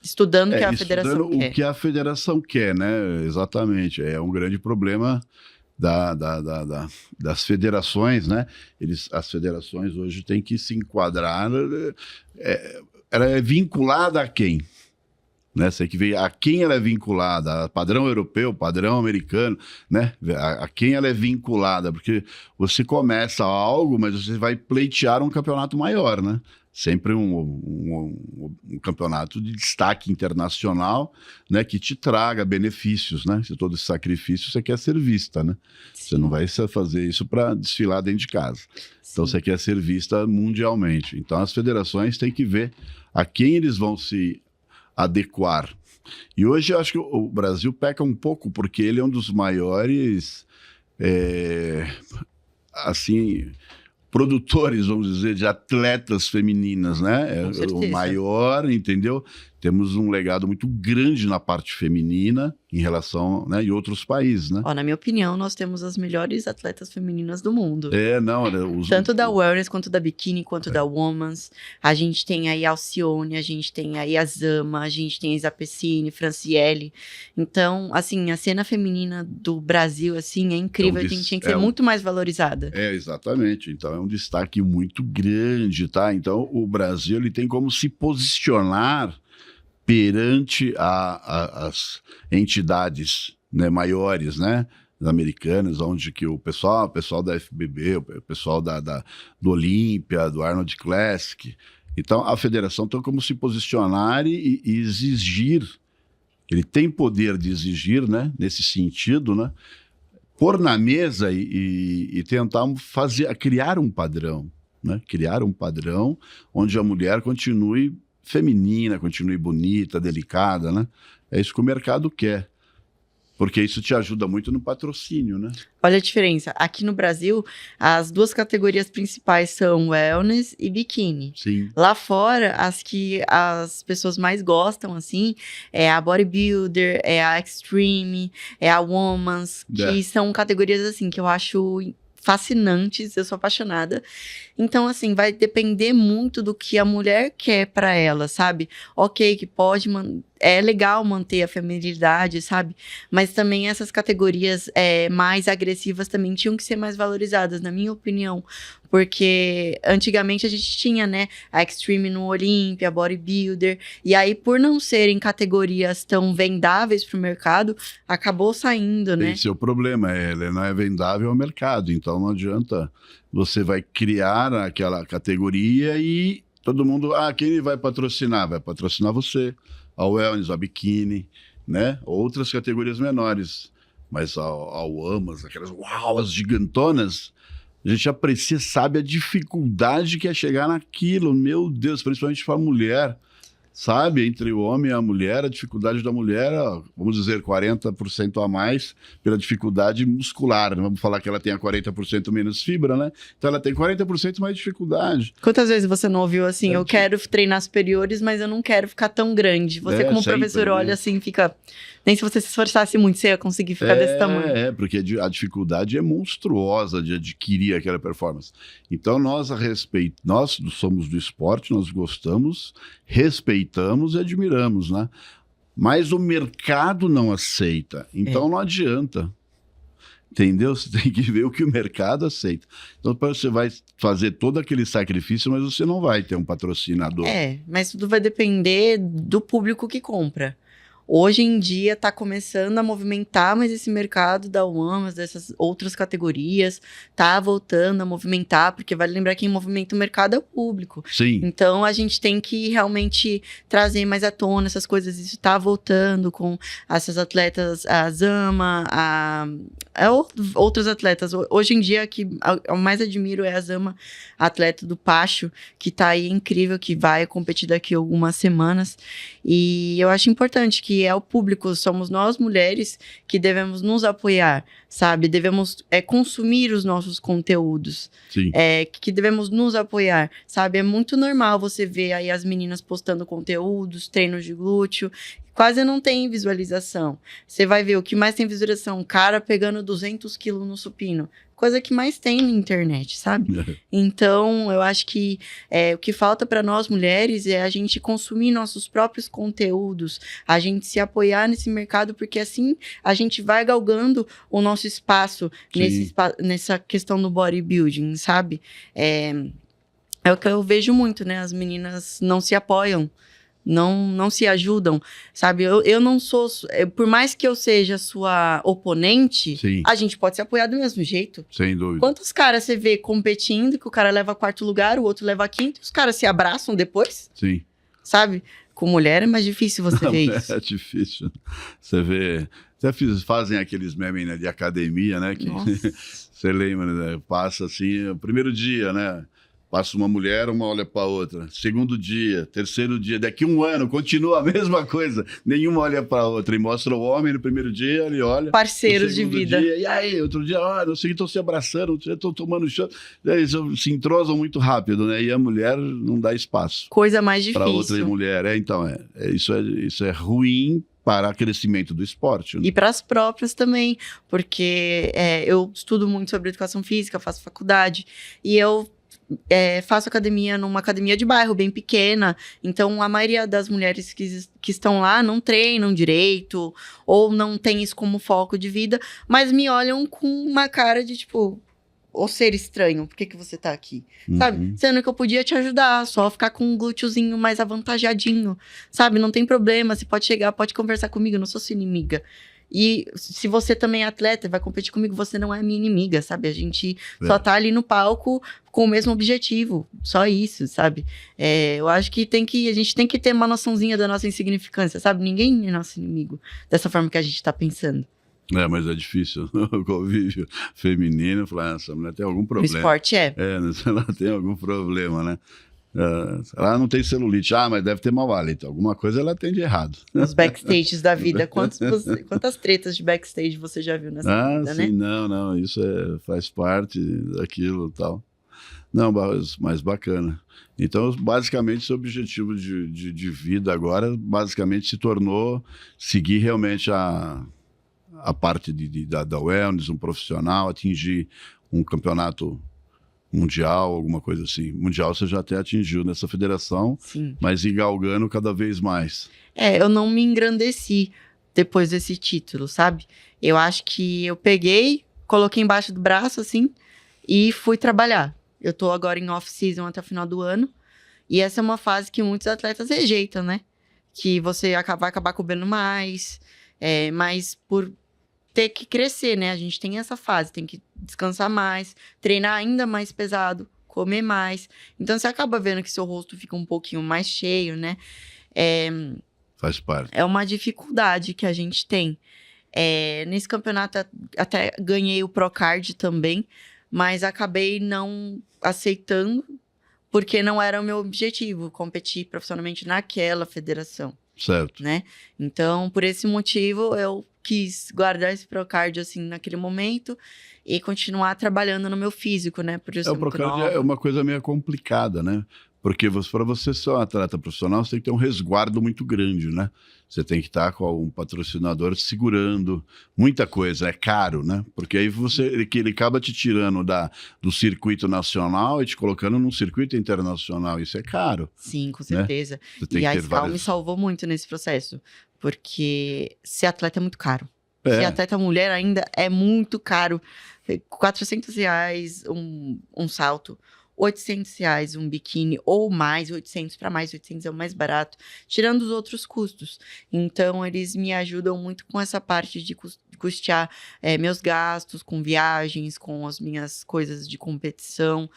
estudando o que a federação quer. O que a federação quer, né? Exatamente. É um grande problema das federações, né? As federações hoje têm que se enquadrar. Ela é vinculada a quem? Né? Você tem que ver a quem ela é vinculada, a padrão europeu, padrão americano, né? A quem ela é vinculada, porque você começa algo, mas você vai pleitear um campeonato maior, né? sempre um campeonato de destaque internacional, né, que te traga benefícios, né? Se todo esse sacrifício você quer ser vista, né? Sim. Você não vai fazer isso para desfilar dentro de casa. Então você quer ser vista mundialmente. Então as federações têm que ver a quem eles vão se adequar. E hoje eu acho que o Brasil peca um pouco, porque ele é um dos maiores, assim, produtores, vamos dizer, de atletas femininas, né? Com É certeza. o maior, entendeu? Temos um legado muito grande na parte feminina em relação, né, em outros países, né? Ó, na minha opinião, nós temos as melhores atletas femininas do mundo. Não, né, Tanto da wellness, quanto da biquíni, quanto da women's. A gente tem aí a Alcione, a gente tem aí a Zama, a gente tem a Isa Pessini, Franciele. Então, assim, a cena feminina do Brasil, assim, é incrível. Então, Tinha que ser muito mais valorizada. Exatamente. Então, é um destaque muito grande, tá? Então, o Brasil, ele tem como se posicionar perante as entidades, né, maiores, né, americanas, onde que o pessoal da FBB, o pessoal do Olímpia, do Arnold Classic. Então, a federação tem como se posicionar e exigir, ele tem poder de exigir, né, nesse sentido, né, pôr na mesa e tentar criar um padrão, né, criar um padrão onde a mulher continue feminina, continue bonita, delicada, né? É isso que o mercado quer. Porque isso te ajuda muito no patrocínio, né? Olha a diferença. Aqui no Brasil, as duas categorias principais são wellness e biquíni. Sim. Lá fora, as que as pessoas mais gostam, assim, é a bodybuilder, é a extreme, é a woman's, que são categorias, assim, que eu acho fascinantes, eu sou apaixonada. Então, assim, vai depender muito do que a mulher quer pra ela, sabe? Ok, que pode... É legal manter a feminilidade, sabe? Mas também essas categorias mais agressivas também tinham que ser mais valorizadas, na minha opinião. Porque antigamente a gente tinha, né, a Extreme no Olímpia, a Bodybuilder. E aí, por não serem categorias tão vendáveis pro mercado, acabou saindo, né? Esse é o problema, ela não é vendável ao mercado. Então não adianta, você vai criar aquela categoria e todo mundo, quem vai patrocinar? Vai patrocinar você. A wellness, a biquíni, né? Outras categorias menores. Mas ao AMAS, aquelas as gigantonas, a gente aprecia, sabe a dificuldade que é chegar naquilo. Meu Deus, principalmente para a mulher, sabe? Entre o homem e a mulher, a dificuldade da mulher, vamos dizer, 40% a mais pela dificuldade muscular. Vamos falar que ela tenha 40% menos fibra, né? Então ela tem 40% mais dificuldade. Quantas vezes você não ouviu assim, eu quero treinar superiores, mas eu não quero ficar tão grande? Você como sempre, professor né? olha assim, fica... Nem se você se esforçasse muito, você ia conseguir ficar desse tamanho. Porque a dificuldade é monstruosa de adquirir aquela performance. Então nós somos do esporte, nós gostamos, respeitamos e admiramos, né? Mas o mercado não aceita, então não adianta. Entendeu? Você tem que ver o que o mercado aceita. Então você vai fazer todo aquele sacrifício, mas você não vai ter um patrocinador. Mas tudo vai depender do público que compra. Hoje em dia está começando a movimentar, mas esse mercado da UAMAS, dessas outras categorias, está voltando a movimentar, porque vale lembrar que quem movimenta o mercado é o público. Sim. Então a gente tem que realmente trazer mais à tona essas coisas. Isso está voltando com essas atletas, a Zama, outros atletas. Hoje em dia, que eu mais admiro é a Zama, atleta do Pacho, que está aí incrível, que vai competir daqui a algumas semanas. E eu acho importante que é o público, somos nós mulheres que devemos nos apoiar, sabe? Devemos consumir os nossos conteúdos. Sim. Que devemos nos apoiar, sabe? É muito normal você ver aí as meninas postando conteúdos, treinos de glúteo, quase não tem visualização. Você vai ver o que mais tem visualização, um cara pegando 200 quilos no supino. Coisa que mais tem na internet, sabe? Então, eu acho que o que falta para nós mulheres é a gente consumir nossos próprios conteúdos, a gente se apoiar nesse mercado, porque assim a gente vai galgando o nosso espaço nessa questão do bodybuilding, sabe? É o que eu vejo muito, né? As meninas não se apoiam não se ajudam, sabe? Eu não sou... Por mais que eu seja sua oponente, Sim. a gente pode se apoiar do mesmo jeito. Sem dúvida. Quantos caras você vê competindo, que o cara leva quarto lugar, o outro leva quinto, e os caras se abraçam depois, Sim. sabe? Com mulher é mais difícil você ver isso. É difícil. Você vê... Até fazem aqueles memes, né, de academia, né? Que você lembra, né? Passa assim, o primeiro dia, né? Passa uma mulher, uma olha para outra. Segundo dia, terceiro dia, daqui um ano, continua a mesma coisa. Nenhuma olha para outra. E mostra o homem no primeiro dia, ele olha. Parceiros de vida. Dia, e aí, outro dia, não sei que estão se abraçando, outro dia estão tomando chão. Eles se entrosam muito rápido, né? E a mulher não dá espaço. Coisa mais difícil. Para outra mulher. Então, isso é ruim para o crescimento do esporte. Né? E para as próprias também, porque eu estudo muito sobre educação física, faço faculdade, e eu faço academia numa academia de bairro, bem pequena, então a maioria das mulheres que estão lá não treinam direito, ou não tem isso como foco de vida, mas me olham com uma cara de tipo... Ou ser estranho, por que você tá aqui? Sabe? Sendo que eu podia te ajudar, só ficar com um glúteozinho mais avantajadinho, sabe? Não tem problema, você pode chegar, pode conversar comigo, eu não sou sua inimiga. E se você também é atleta, vai competir comigo, você não é minha inimiga, sabe? A gente só tá ali no palco com o mesmo objetivo, só isso, sabe? Eu acho que a gente tem que ter uma noçãozinha da nossa insignificância, sabe? Ninguém é nosso inimigo, dessa forma que a gente tá pensando. Mas é difícil o convívio feminino. Falar, essa mulher tem algum problema. O esporte ela tem algum problema, né? Ela não tem celulite. Mas deve ter mau hálito. Alguma coisa ela tem de errado. Os backstages da vida. Quantas tretas de backstage você já viu nessa vida, sim, né? Não. Isso faz parte daquilo e tal. Não, mas bacana. Então, basicamente, seu objetivo de vida agora, basicamente, se tornou seguir realmente a parte da wellness, um profissional, atingir um campeonato mundial, alguma coisa assim. Mundial você já até atingiu nessa federação, sim, mas ir galgando cada vez mais. Eu não me engrandeci depois desse título, sabe? Eu acho que eu peguei, coloquei embaixo do braço, assim, e fui trabalhar. Eu tô agora em off-season até o final do ano, e essa é uma fase que muitos atletas rejeitam, né? Que você vai acabar cobrando mais, mas por ter que crescer, né? A gente tem essa fase, tem que descansar mais, treinar ainda mais pesado, comer mais. Então, você acaba vendo que seu rosto fica um pouquinho mais cheio, né? Faz parte. É uma dificuldade que a gente tem. Nesse campeonato, até ganhei o Procard também, mas acabei não aceitando, porque não era o meu objetivo, competir profissionalmente naquela federação. Certo. Né? Então, por esse motivo, eu quis guardar esse Procard, assim, naquele momento e continuar trabalhando no meu físico, né? Por isso O Procard é uma coisa meio complicada, né? Porque para você ser um atleta profissional, você tem que ter um resguardo muito grande, né? Você tem que estar com um patrocinador segurando muita coisa, é caro, né? Porque aí ele acaba te tirando do circuito nacional e te colocando num circuito internacional, isso é caro. Sim, com certeza. Né? E a Scal me salvou muito nesse processo, porque ser atleta é muito caro. Ser atleta mulher ainda é muito caro. R$400 um salto. R$800 um biquíni ou mais, 800 para mais, 800 é o mais barato, tirando os outros custos. Então, eles me ajudam muito com essa parte de custear meus gastos, com viagens, com as minhas coisas de competição.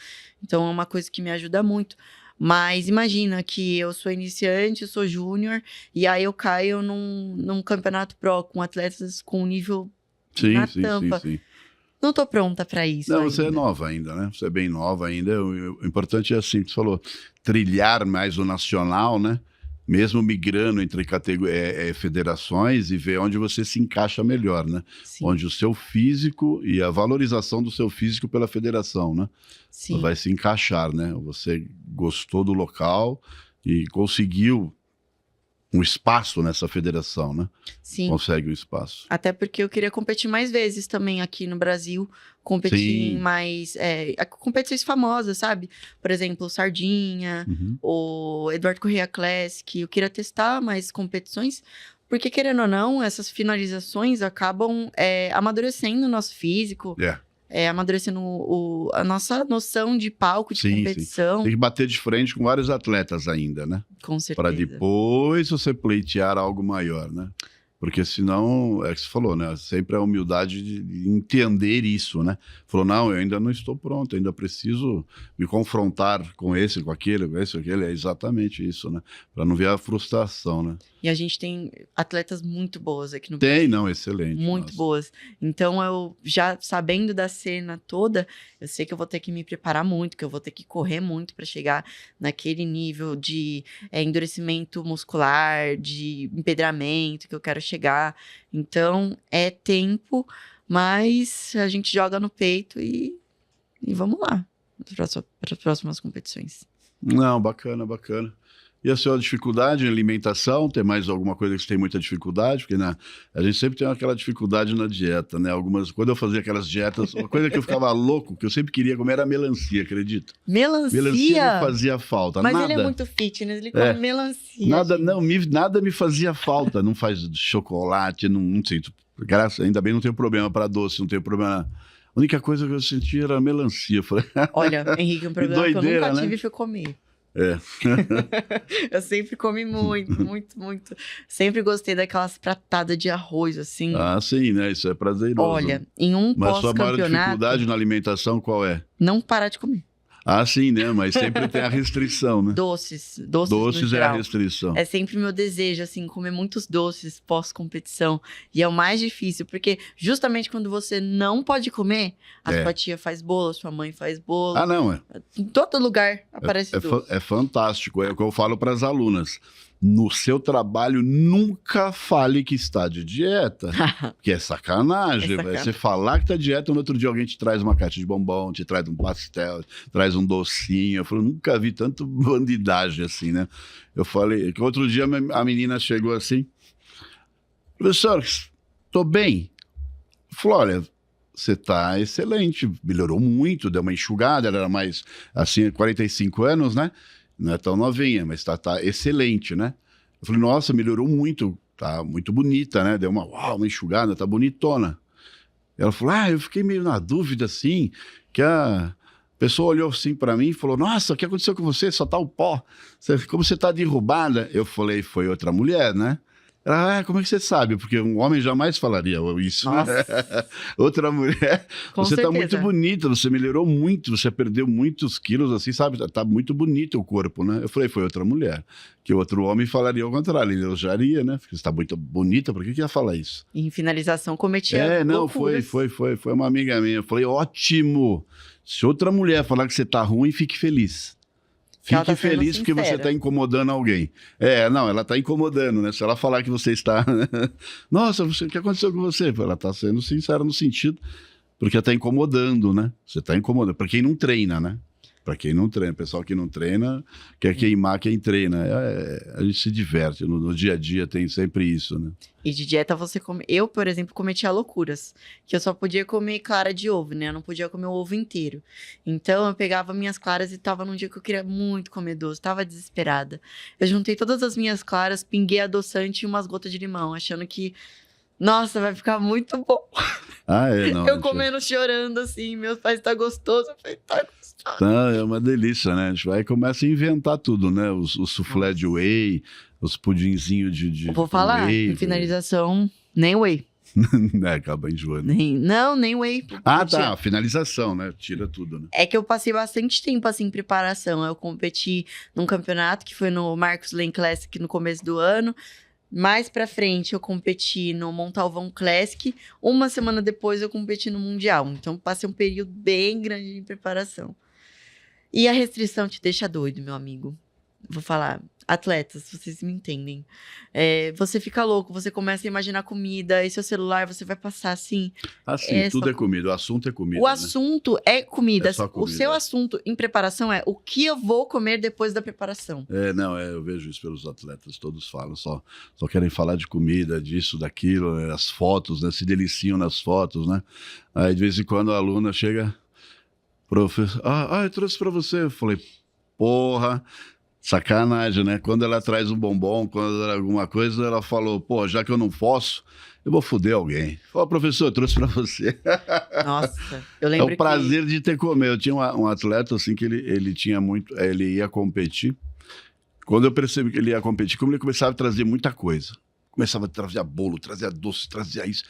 Então, é uma coisa que me ajuda muito. Mas imagina que eu sou iniciante, eu sou júnior, e aí eu caio num campeonato pro com atletas com nível na tampa. Sim. Não tô pronta para isso. Não, você é nova ainda, né? Você é bem nova ainda. O importante é assim, você falou, trilhar mais o nacional, né? Mesmo migrando entre federações e ver onde você se encaixa melhor, né? Sim. Onde o seu físico e a valorização do seu físico pela federação, né? Sim. Vai se encaixar, né? Você gostou do local e conseguiu um espaço nessa federação, né? Sim. Consegue um espaço. Até porque eu queria competir mais vezes também aqui no Brasil, competir em mais competições famosas, sabe? Por exemplo, Sardinha, o Eduardo Correia Classic. Eu queria testar mais competições, porque querendo ou não, essas finalizações acabam amadurecendo o nosso físico. amadurecendo a nossa noção de palco, de competição. Tem que bater de frente com vários atletas ainda, né? Com certeza. Para depois você pleitear algo maior, né? Porque senão, é que você falou, né? Sempre a humildade de entender isso, né? Falou, não, eu ainda não estou pronto, ainda preciso me confrontar com esse, com aquele, é exatamente isso, né? Para não ver a frustração, né? E a gente tem atletas muito boas aqui no Brasil. Não, excelente. Muito boas. Então, eu já sabendo da cena toda, eu sei que eu vou ter que me preparar muito, que eu vou ter que correr muito para chegar naquele nível de endurecimento muscular, de empedramento que eu quero chegar. Então, é tempo, mas a gente joga no peito e vamos lá para as próximas competições. Não, bacana. E a sua dificuldade em alimentação? Tem mais alguma coisa que você tem muita dificuldade? Porque, né, a gente sempre tem aquela dificuldade na dieta, né? Quando eu fazia aquelas dietas, uma coisa que eu ficava louco, que eu sempre queria comer era melancia, acredita? Melancia? Melancia me fazia falta. Mas nada. Ele é muito fitness, ele come melancia. Nada me fazia falta. Não faz chocolate, não sinto. Ainda bem não tenho problema para doce, não tenho problema. A única coisa que eu sentia era melancia. Falei, olha, Henrique, um problema que eu nunca tive foi comer. Eu sempre comi muito. Sempre gostei daquelas pratadas de arroz, assim. Ah, sim, né? Isso é prazeroso. Olha, em um pós-campeonato... Mas sua maior dificuldade na alimentação qual é? Não parar de comer. Ah, sim, né? Mas sempre tem a restrição, né? Doces é a restrição. É sempre meu desejo, assim, comer muitos doces pós-competição. E é o mais difícil, porque justamente quando você não pode comer, a sua tia faz bolo, a sua mãe faz bolo. Ah, não, Em todo lugar aparece doce. É fantástico, é o que eu falo para as alunas. No seu trabalho, nunca fale que está de dieta, porque é sacanagem. Você falar que está de dieta, no outro dia alguém te traz uma caixa de bombom, te traz um pastel, traz um docinho. Eu falei, nunca vi tanto bandidagem assim, né? Eu falei, que outro dia a menina chegou assim, professor, estou bem. Falou, olha, você está excelente, melhorou muito, deu uma enxugada, ela era mais, assim, 45 anos, né? Não é tão novinha, mas tá excelente, né? Eu falei, nossa, melhorou muito, tá muito bonita, né? Deu uma enxugada, tá bonitona. Ela falou, eu fiquei meio na dúvida, assim, que a pessoa olhou assim para mim e falou, nossa, o que aconteceu com você? Só tá o pó, como você tá derrubada? Eu falei, foi outra mulher, né? Ela, como é que você sabe? Porque um homem jamais falaria isso. Né? Outra mulher, com você certeza. Tá muito bonita, você melhorou muito, você perdeu muitos quilos, assim, sabe? Tá muito bonito o corpo, né? Eu falei, foi outra mulher. Que outro homem falaria ao contrário, ele elogiaria, né? Porque você tá muito bonita, por que ia falar isso? Em finalização, cometia loucuras. Foi uma amiga minha. Eu falei, ótimo! Se outra mulher falar que você tá ruim, fique feliz. Fique feliz porque você está incomodando alguém. Ela está incomodando, né? Se ela falar que você está... Nossa, o que aconteceu com você? Ela está sendo sincera no sentido, porque está incomodando, né? Você está incomodando. Para quem não treina, né? Para quem não treina. Pessoal que não treina quer queimar quem treina. A gente se diverte. No dia a dia tem sempre isso, né? E de dieta você come... Eu, por exemplo, cometia loucuras. Que eu só podia comer clara de ovo, né? Eu não podia comer o ovo inteiro. Então, eu pegava minhas claras e tava num dia que eu queria muito comer doce. Tava desesperada. Eu juntei todas as minhas claras, pinguei adoçante e umas gotas de limão. Achando que, nossa, vai ficar muito bom. Não. Eu comendo, chorando, assim. Meus pais, tá gostoso? Eu falei, tá gostoso. Não, é uma delícia, né? A gente vai e começa a inventar tudo, né? O soufflé de whey, os pudinzinhos de vou falar, whey, em finalização, nem whey. Acaba enjoando. Nem whey. Tá, finalização, né? Tira tudo, né? É que eu passei bastante tempo, assim, em preparação. Eu competi num campeonato que foi no Marcos Lane Classic no começo do ano. Mais pra frente, eu competi no Montalvão Classic. Uma semana depois, eu competi no Mundial. Então, passei um período bem grande de preparação. E a restrição te deixa doido, meu amigo. Vou falar, atletas, vocês me entendem. Você fica louco, você começa a imaginar comida, e seu celular, você vai passar assim... Tudo é comida, o assunto é comida. O assunto é comida. Só comida. O seu assunto em preparação é o que eu vou comer depois da preparação. Eu vejo isso pelos atletas, todos falam, só querem falar de comida, disso, daquilo, as fotos, né, se deliciam nas fotos, né? Aí de vez em quando a aluna chega, professor, eu trouxe pra você. Eu falei, porra... Sacanagem, né? Quando ela traz um bombom, quando era alguma coisa, ela falou, pô, já que eu não posso, eu vou foder alguém. Falei, professor, eu trouxe pra você. Nossa, eu É lembro o prazer de ter comer. Eu tinha um atleta, assim, que ele tinha muito... Ele ia competir. Quando eu percebi que ele ia competir, como ele começava a trazer muita coisa. Começava a trazer bolo, trazia doce, trazia isso.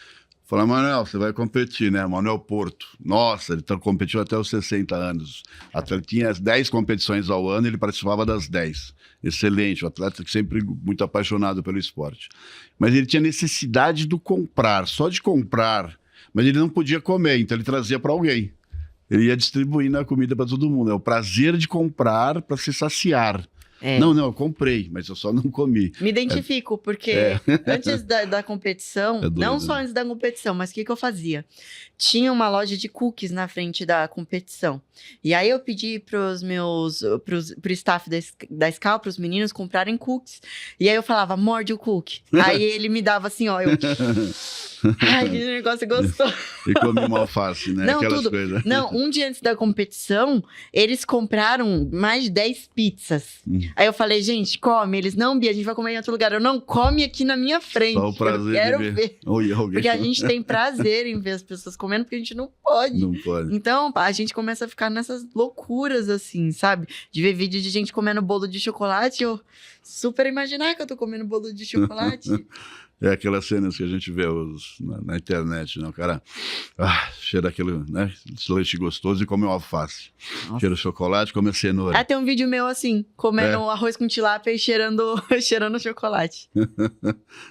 Falei, Manuel, você vai competir, né? Manuel Porto. Nossa, ele competiu até os 60 anos. Até tinha 10 competições ao ano, ele participava das 10. Excelente, o atleta que sempre muito apaixonado pelo esporte. Mas ele tinha necessidade do comprar, só de comprar. Mas ele não podia comer, então ele trazia para alguém. Ele ia distribuindo a comida para todo mundo. É o prazer de comprar para se saciar. É. Não, eu comprei, mas eu só não comi. Me identifico, porque antes da competição, É doido, não só né? antes da competição, mas o que eu fazia? Tinha uma loja de cookies na frente da competição. E aí eu pedi pro staff da Scal, pros meninos comprarem cookies. E aí eu falava, morde o cookie. Aí ele me dava assim, ó, eu... Ai, que negócio gostoso. E comi uma alface, né? Não, Aquelas tudo. coisas. Não, um dia antes da competição, eles compraram mais de 10 pizzas. Aí eu falei, gente, come. Eles, não, Bia, a gente vai comer em outro lugar. Eu, não, come aqui na minha frente. Só o prazer eu quero de ver. Oi, alguém. Porque a gente tem prazer em ver as pessoas comendo, porque a gente não pode. Não pode. Então, a gente começa a ficar nessas loucuras, assim, sabe? De ver vídeo de gente comendo bolo de chocolate, eu super imaginar que eu tô comendo bolo de chocolate. É aquelas cenas que a gente vê na internet, né? O cara cheira aquele, né? Leite gostoso e come uma alface. Nossa. Cheira chocolate, come a cenoura. Tem um vídeo meu assim, comendo arroz com tilápia e cheirando chocolate.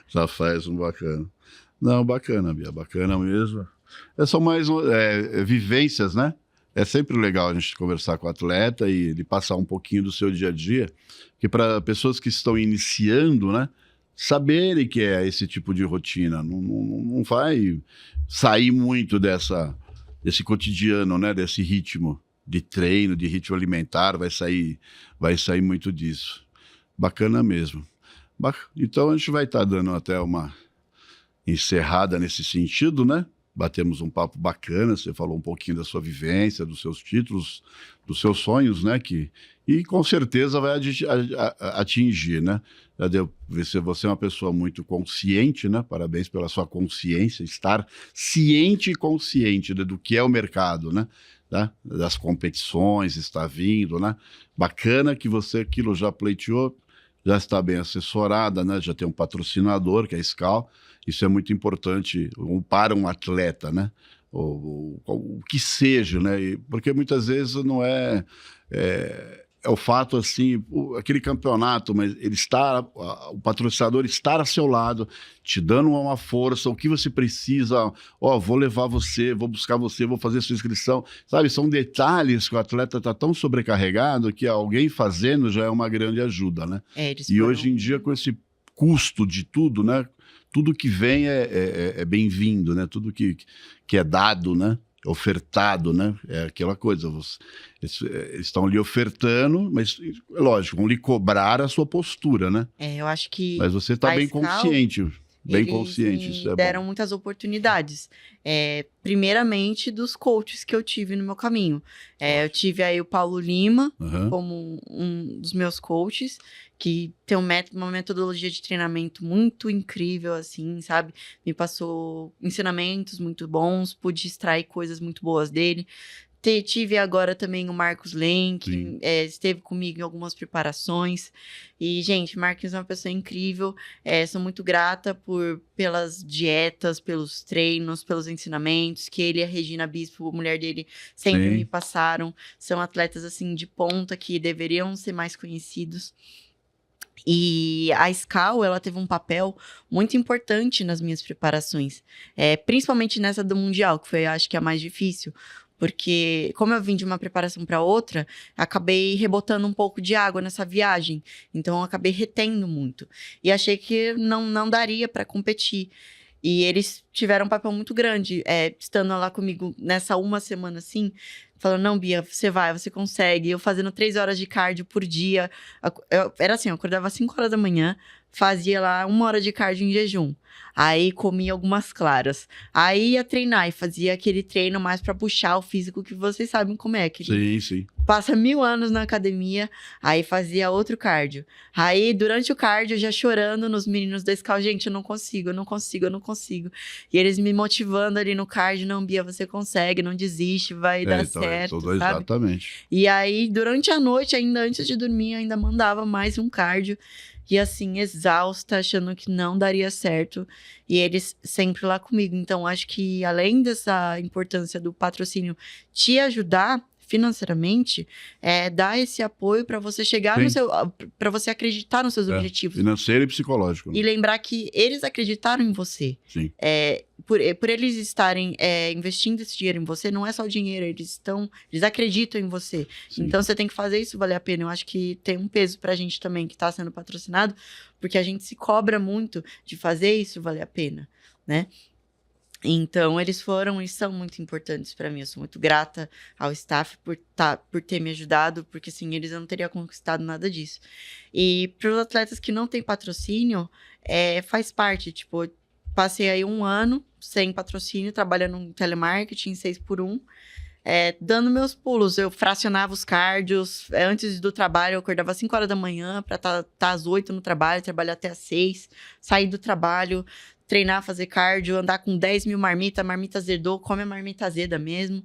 Já faz um bacana. Não, bacana, Bia, bacana mesmo. São mais vivências, né? É sempre legal a gente conversar com o atleta e ele passar um pouquinho do seu dia a dia, que para pessoas que estão iniciando, né? Saberem que é esse tipo de rotina, não vai sair muito desse cotidiano, né? Desse ritmo de treino, de ritmo alimentar, vai sair muito disso. Bacana mesmo. Então a gente vai estar dando até uma encerrada nesse sentido, né? Batemos um papo bacana, você falou um pouquinho da sua vivência, dos seus títulos, dos seus sonhos, né? E com certeza vai atingir, né? Já deu você é uma pessoa muito consciente, né? Parabéns pela sua consciência, estar ciente e consciente do que é o mercado, né? Das competições, está vindo, né? Bacana que você aquilo já pleiteou, já está bem assessorada, né? Já tem um patrocinador, que é a Scal. Isso é muito importante para um atleta, né? O que seja, né? Porque muitas vezes não é o fato assim, aquele campeonato, mas o patrocinador estar a seu lado, te dando uma força, o que você precisa, vou levar você, vou buscar você, vou fazer sua inscrição, sabe? São detalhes que o atleta está tão sobrecarregado que alguém fazendo já é uma grande ajuda, né? E hoje em dia, com esse custo de tudo, né? Tudo que vem é bem-vindo, né? Tudo que é dado, né? Ofertado, né? É aquela coisa. Eles estão lhe ofertando, mas, lógico, vão lhe cobrar a sua postura, né? Eu acho que... Mas você está bem consciente. Bem consciente, isso é deram bom. muitas oportunidades. Primeiramente, dos coaches que eu tive no meu caminho. Eu tive aí o Paulo Lima como um dos meus coaches, que tem uma metodologia de treinamento muito incrível, assim, sabe? Me passou ensinamentos muito bons, pude extrair coisas muito boas dele. Tive agora também o Marcos Lenk, esteve comigo em algumas preparações. E, gente, Marcos é uma pessoa incrível. Sou muito grata pelas dietas, pelos treinos, pelos ensinamentos que ele e a Regina Bispo, a mulher dele, sempre me passaram. São atletas, assim, de ponta que deveriam ser mais conhecidos. E a Scal, ela teve um papel muito importante nas minhas preparações. Principalmente nessa do Mundial, que foi, acho que, a mais difícil. Porque, como eu vim de uma preparação para outra, acabei rebotando um pouco de água nessa viagem. Então, eu acabei retendo muito. E achei que não daria para competir. E eles tiveram um papel muito grande, estando lá comigo nessa uma semana assim, falando, não, Bia, você consegue. Eu fazendo 3 horas de cardio por dia. Era assim, eu acordava às 5 horas da manhã, fazia lá 1 hora de cardio em jejum. Aí comia algumas claras. Aí ia treinar e fazia aquele treino mais pra puxar o físico que vocês sabem como é. Sim, sim. Passa 1000 anos na academia, aí fazia outro cardio. Aí, durante o cardio, já chorando nos meninos da escola, gente, eu não consigo. E eles me motivando ali no cardio, não, Bia, você consegue, não desiste, vai dar Então, certo, tudo sabe? exatamente. E aí, durante a noite, ainda antes de dormir, ainda mandava mais um cardio. E assim, exausta, achando que não daria certo. E eles sempre lá comigo. Então, acho que além dessa importância do patrocínio te ajudar financeiramente, dar esse apoio para você chegar no seu, para você acreditar nos seus objetivos. Financeiro e psicológico. Né? E lembrar que eles acreditaram em você. Sim. Por eles estarem investindo esse dinheiro em você, não é só o dinheiro, eles acreditam em você. Sim. Então você tem que fazer isso valer a pena. Eu acho que tem um peso pra gente também que está sendo patrocinado, porque a gente se cobra muito de fazer isso valer a pena, né? Então, eles foram e são muito importantes para mim. Eu sou muito grata ao staff por ter me ajudado, porque sem eles eu não teria conquistado nada disso. E para os atletas que não têm patrocínio, faz parte. Tipo, eu passei aí 1 ano sem patrocínio, trabalhando em telemarketing, 6x1, dando meus pulos. Eu fracionava os cardios. Antes do trabalho, eu acordava às 5 horas da manhã para estar às 8 no trabalho, trabalhar até às 6, sair do trabalho, treinar, fazer cardio, andar com 10 mil marmita azedou, come a marmita azeda mesmo.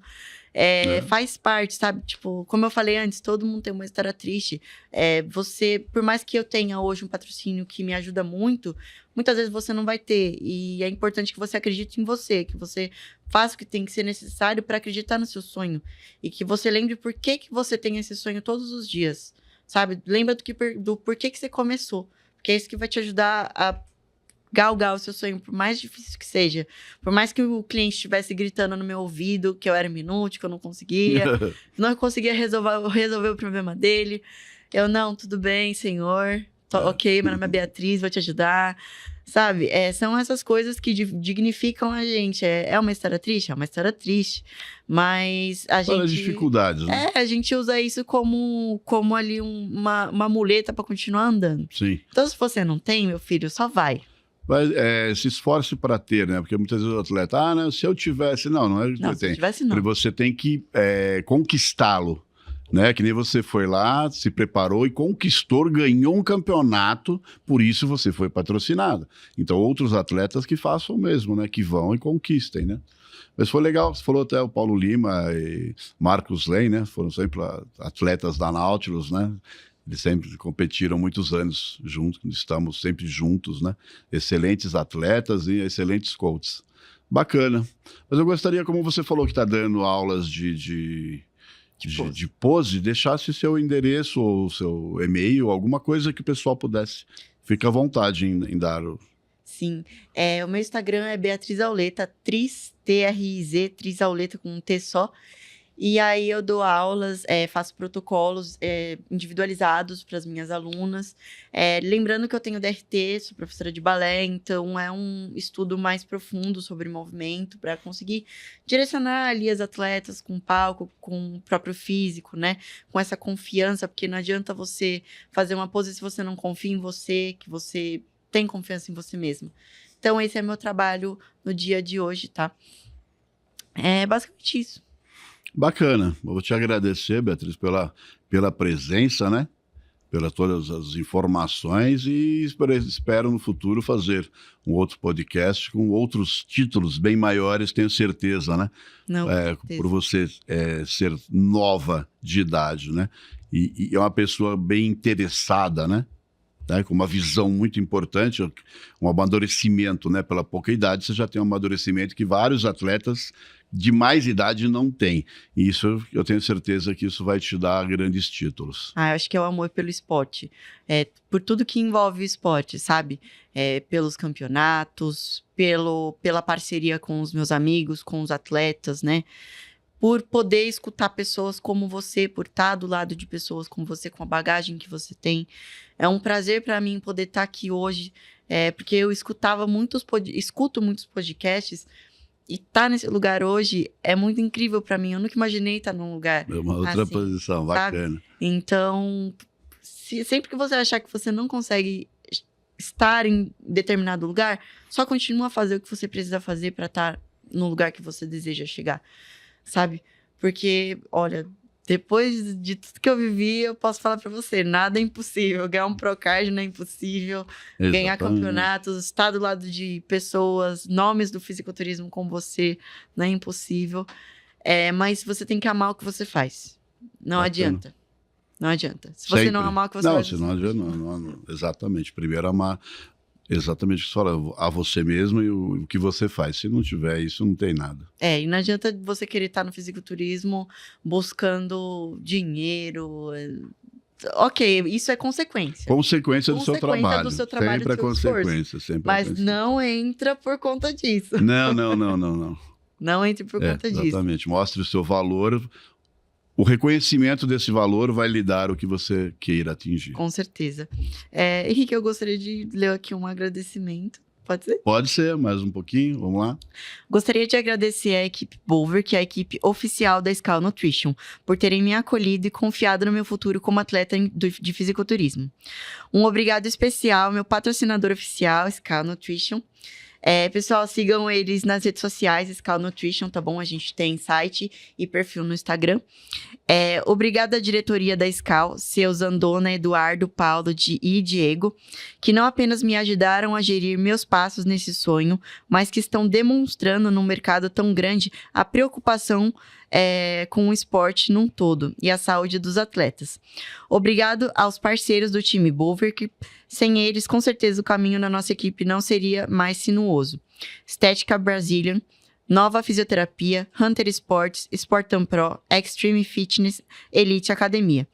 Faz parte, sabe? Tipo, como eu falei antes, todo mundo tem uma história triste. Você, por mais que eu tenha hoje um patrocínio que me ajuda muito, muitas vezes você não vai ter. E é importante que você acredite em você, que você faça o que tem que ser necessário para acreditar no seu sonho. E que você lembre por que você tem esse sonho todos os dias, sabe? Lembra do porquê que você começou. Porque é isso que vai te ajudar a galgar o seu sonho, por mais difícil que seja. Por mais que o cliente estivesse gritando no meu ouvido que eu era inútil, que eu não conseguia resolver o problema dele. Eu, não, tudo bem, senhor. Ok, meu nome é Beatriz, vou te ajudar. Sabe? São essas coisas que dignificam a gente. É uma história triste? É uma história triste. Mas a gente... as dificuldades, né? A gente usa isso como ali uma muleta para continuar andando. Sim. Então, se você não tem, meu filho, só vai. Mas se esforce para ter, né? Porque muitas vezes o atleta, né? Se eu tivesse... Não é que não, você tem. Se tivesse, não. Você tem que conquistá-lo, né? Que nem você foi lá, se preparou e conquistou, ganhou um campeonato, por isso você foi patrocinado. Então, outros atletas que façam o mesmo, né? Que vão e conquistem, né? Mas foi legal, você falou até o Paulo Lima e Marcos Lane, né? Foram sempre atletas da Nautilus, né? Eles sempre competiram muitos anos juntos, estamos sempre juntos, né? Excelentes atletas e excelentes coaches. Bacana. Mas eu gostaria, como você falou que está dando aulas de pose, deixasse seu endereço ou seu e-mail, alguma coisa que o pessoal pudesse. Fica à vontade em dar. Sim. O meu Instagram é Beatriz Auleta, Triz, T-R-I-Z, Triz Auleta com um T só. E aí eu dou aulas, faço protocolos individualizados para as minhas alunas. Lembrando que eu tenho DRT, sou professora de balé, então é um estudo mais profundo sobre movimento para conseguir direcionar ali as atletas com palco, com o próprio físico, né? Com essa confiança, porque não adianta você fazer uma pose se você não confia em você, que você tem confiança em você mesmo. Então esse é meu trabalho no dia de hoje, tá? É basicamente isso. Bacana. Eu vou te agradecer, Beatriz, pela presença, né? Pelas todas as informações e espero no futuro fazer um outro podcast com outros títulos bem maiores, tenho certeza, né? Não, por você ser nova de idade, né? E é uma pessoa bem interessada, né? Com uma visão muito importante, um amadurecimento, né? Pela pouca idade, você já tem um amadurecimento que vários atletas de mais idade não têm. E isso, eu tenho certeza que isso vai te dar grandes títulos. Eu acho que é o amor pelo esporte. Por tudo que envolve o esporte, sabe? Pelos campeonatos, pela parceria com os meus amigos, com os atletas, né? Por poder escutar pessoas como você, por estar do lado de pessoas como você, com a bagagem que você tem. É um prazer para mim poder estar aqui hoje, porque eu escuto muitos podcasts, e estar nesse lugar hoje é muito incrível para mim. Eu nunca imaginei estar num lugar É uma outra assim, posição, bacana. Sabe? Então, sempre que você achar que você não consegue estar em determinado lugar, só continua a fazer o que você precisa fazer para estar no lugar que você deseja chegar, sabe? Porque, olha, depois de tudo que eu vivi, eu posso falar para você, nada é impossível. Ganhar um Procard não é impossível. Ganhar campeonatos, estar do lado de pessoas, nomes do fisiculturismo com você, não é impossível. Mas você tem que amar o que você faz. Não adianta. Não adianta. Se você não amar o que você faz... Não adianta. Exatamente. Primeiro amar exatamente o que você fala, a você mesmo e o que você faz. Se não tiver isso, não tem nada. E não adianta você querer estar no fisiculturismo buscando dinheiro. Ok, isso é consequência. Consequência do seu trabalho. Do seu trabalho, sempre do seu consequência. Sempre Mas não entra por conta disso. Não. Não entre por conta disso. Exatamente. Mostre o seu valor. O reconhecimento desse valor vai lhe dar o que você queira atingir. Com certeza. Henrique, eu gostaria de ler aqui um agradecimento. Pode ser? Pode ser, mais um pouquinho. Vamos lá. Gostaria de agradecer à equipe Bover, que é a equipe oficial da Skal Nutrition, por terem me acolhido e confiado no meu futuro como atleta de fisiculturismo. Um obrigado especial ao meu patrocinador oficial, Skal Nutrition. Pessoal, sigam eles nas redes sociais, Skal Nutrition, tá bom? A gente tem site e perfil no Instagram. Obrigada à diretoria da Skal, seu Zandona, Eduardo, Paulo e Diego, que não apenas me ajudaram a gerir meus passos nesse sonho, mas que estão demonstrando num mercado tão grande a preocupação com o esporte num todo e a saúde dos atletas. Obrigado aos parceiros do time Bover, que sem eles, com certeza, o caminho da nossa equipe não seria mais sinuoso. Estética Brazilian, Nova Fisioterapia, Hunter Sports, Sportan Pro, Extreme Fitness, Elite Academia.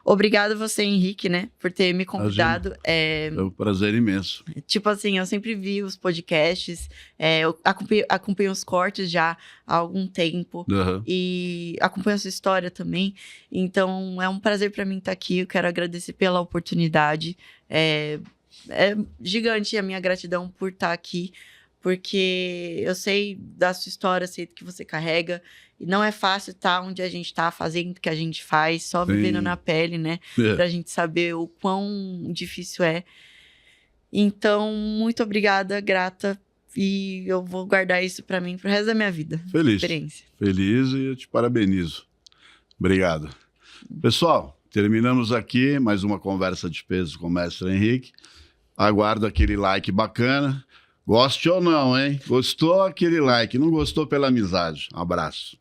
Obrigado você, Henrique, né, por ter me convidado. É um prazer imenso. Tipo assim, eu sempre vi os podcasts, eu acompanho os cortes já há algum tempo e acompanho a sua história também. Então, é um prazer para mim estar aqui. Eu quero agradecer pela oportunidade. É gigante a minha gratidão por estar aqui, porque eu sei da sua história, sei do que você carrega. E não é fácil estar onde a gente está, fazendo o que a gente faz, só vivendo na pele, né? Pra gente saber o quão difícil é. Então, muito obrigada, grata. E eu vou guardar isso pra mim pro resto da minha vida. Feliz e eu te parabenizo. Obrigado. Pessoal, terminamos aqui mais uma conversa de peso com o mestre Henrique. Aguardo aquele like bacana. Goste ou não, hein? Gostou, aquele like. Não gostou, pela amizade. Um abraço.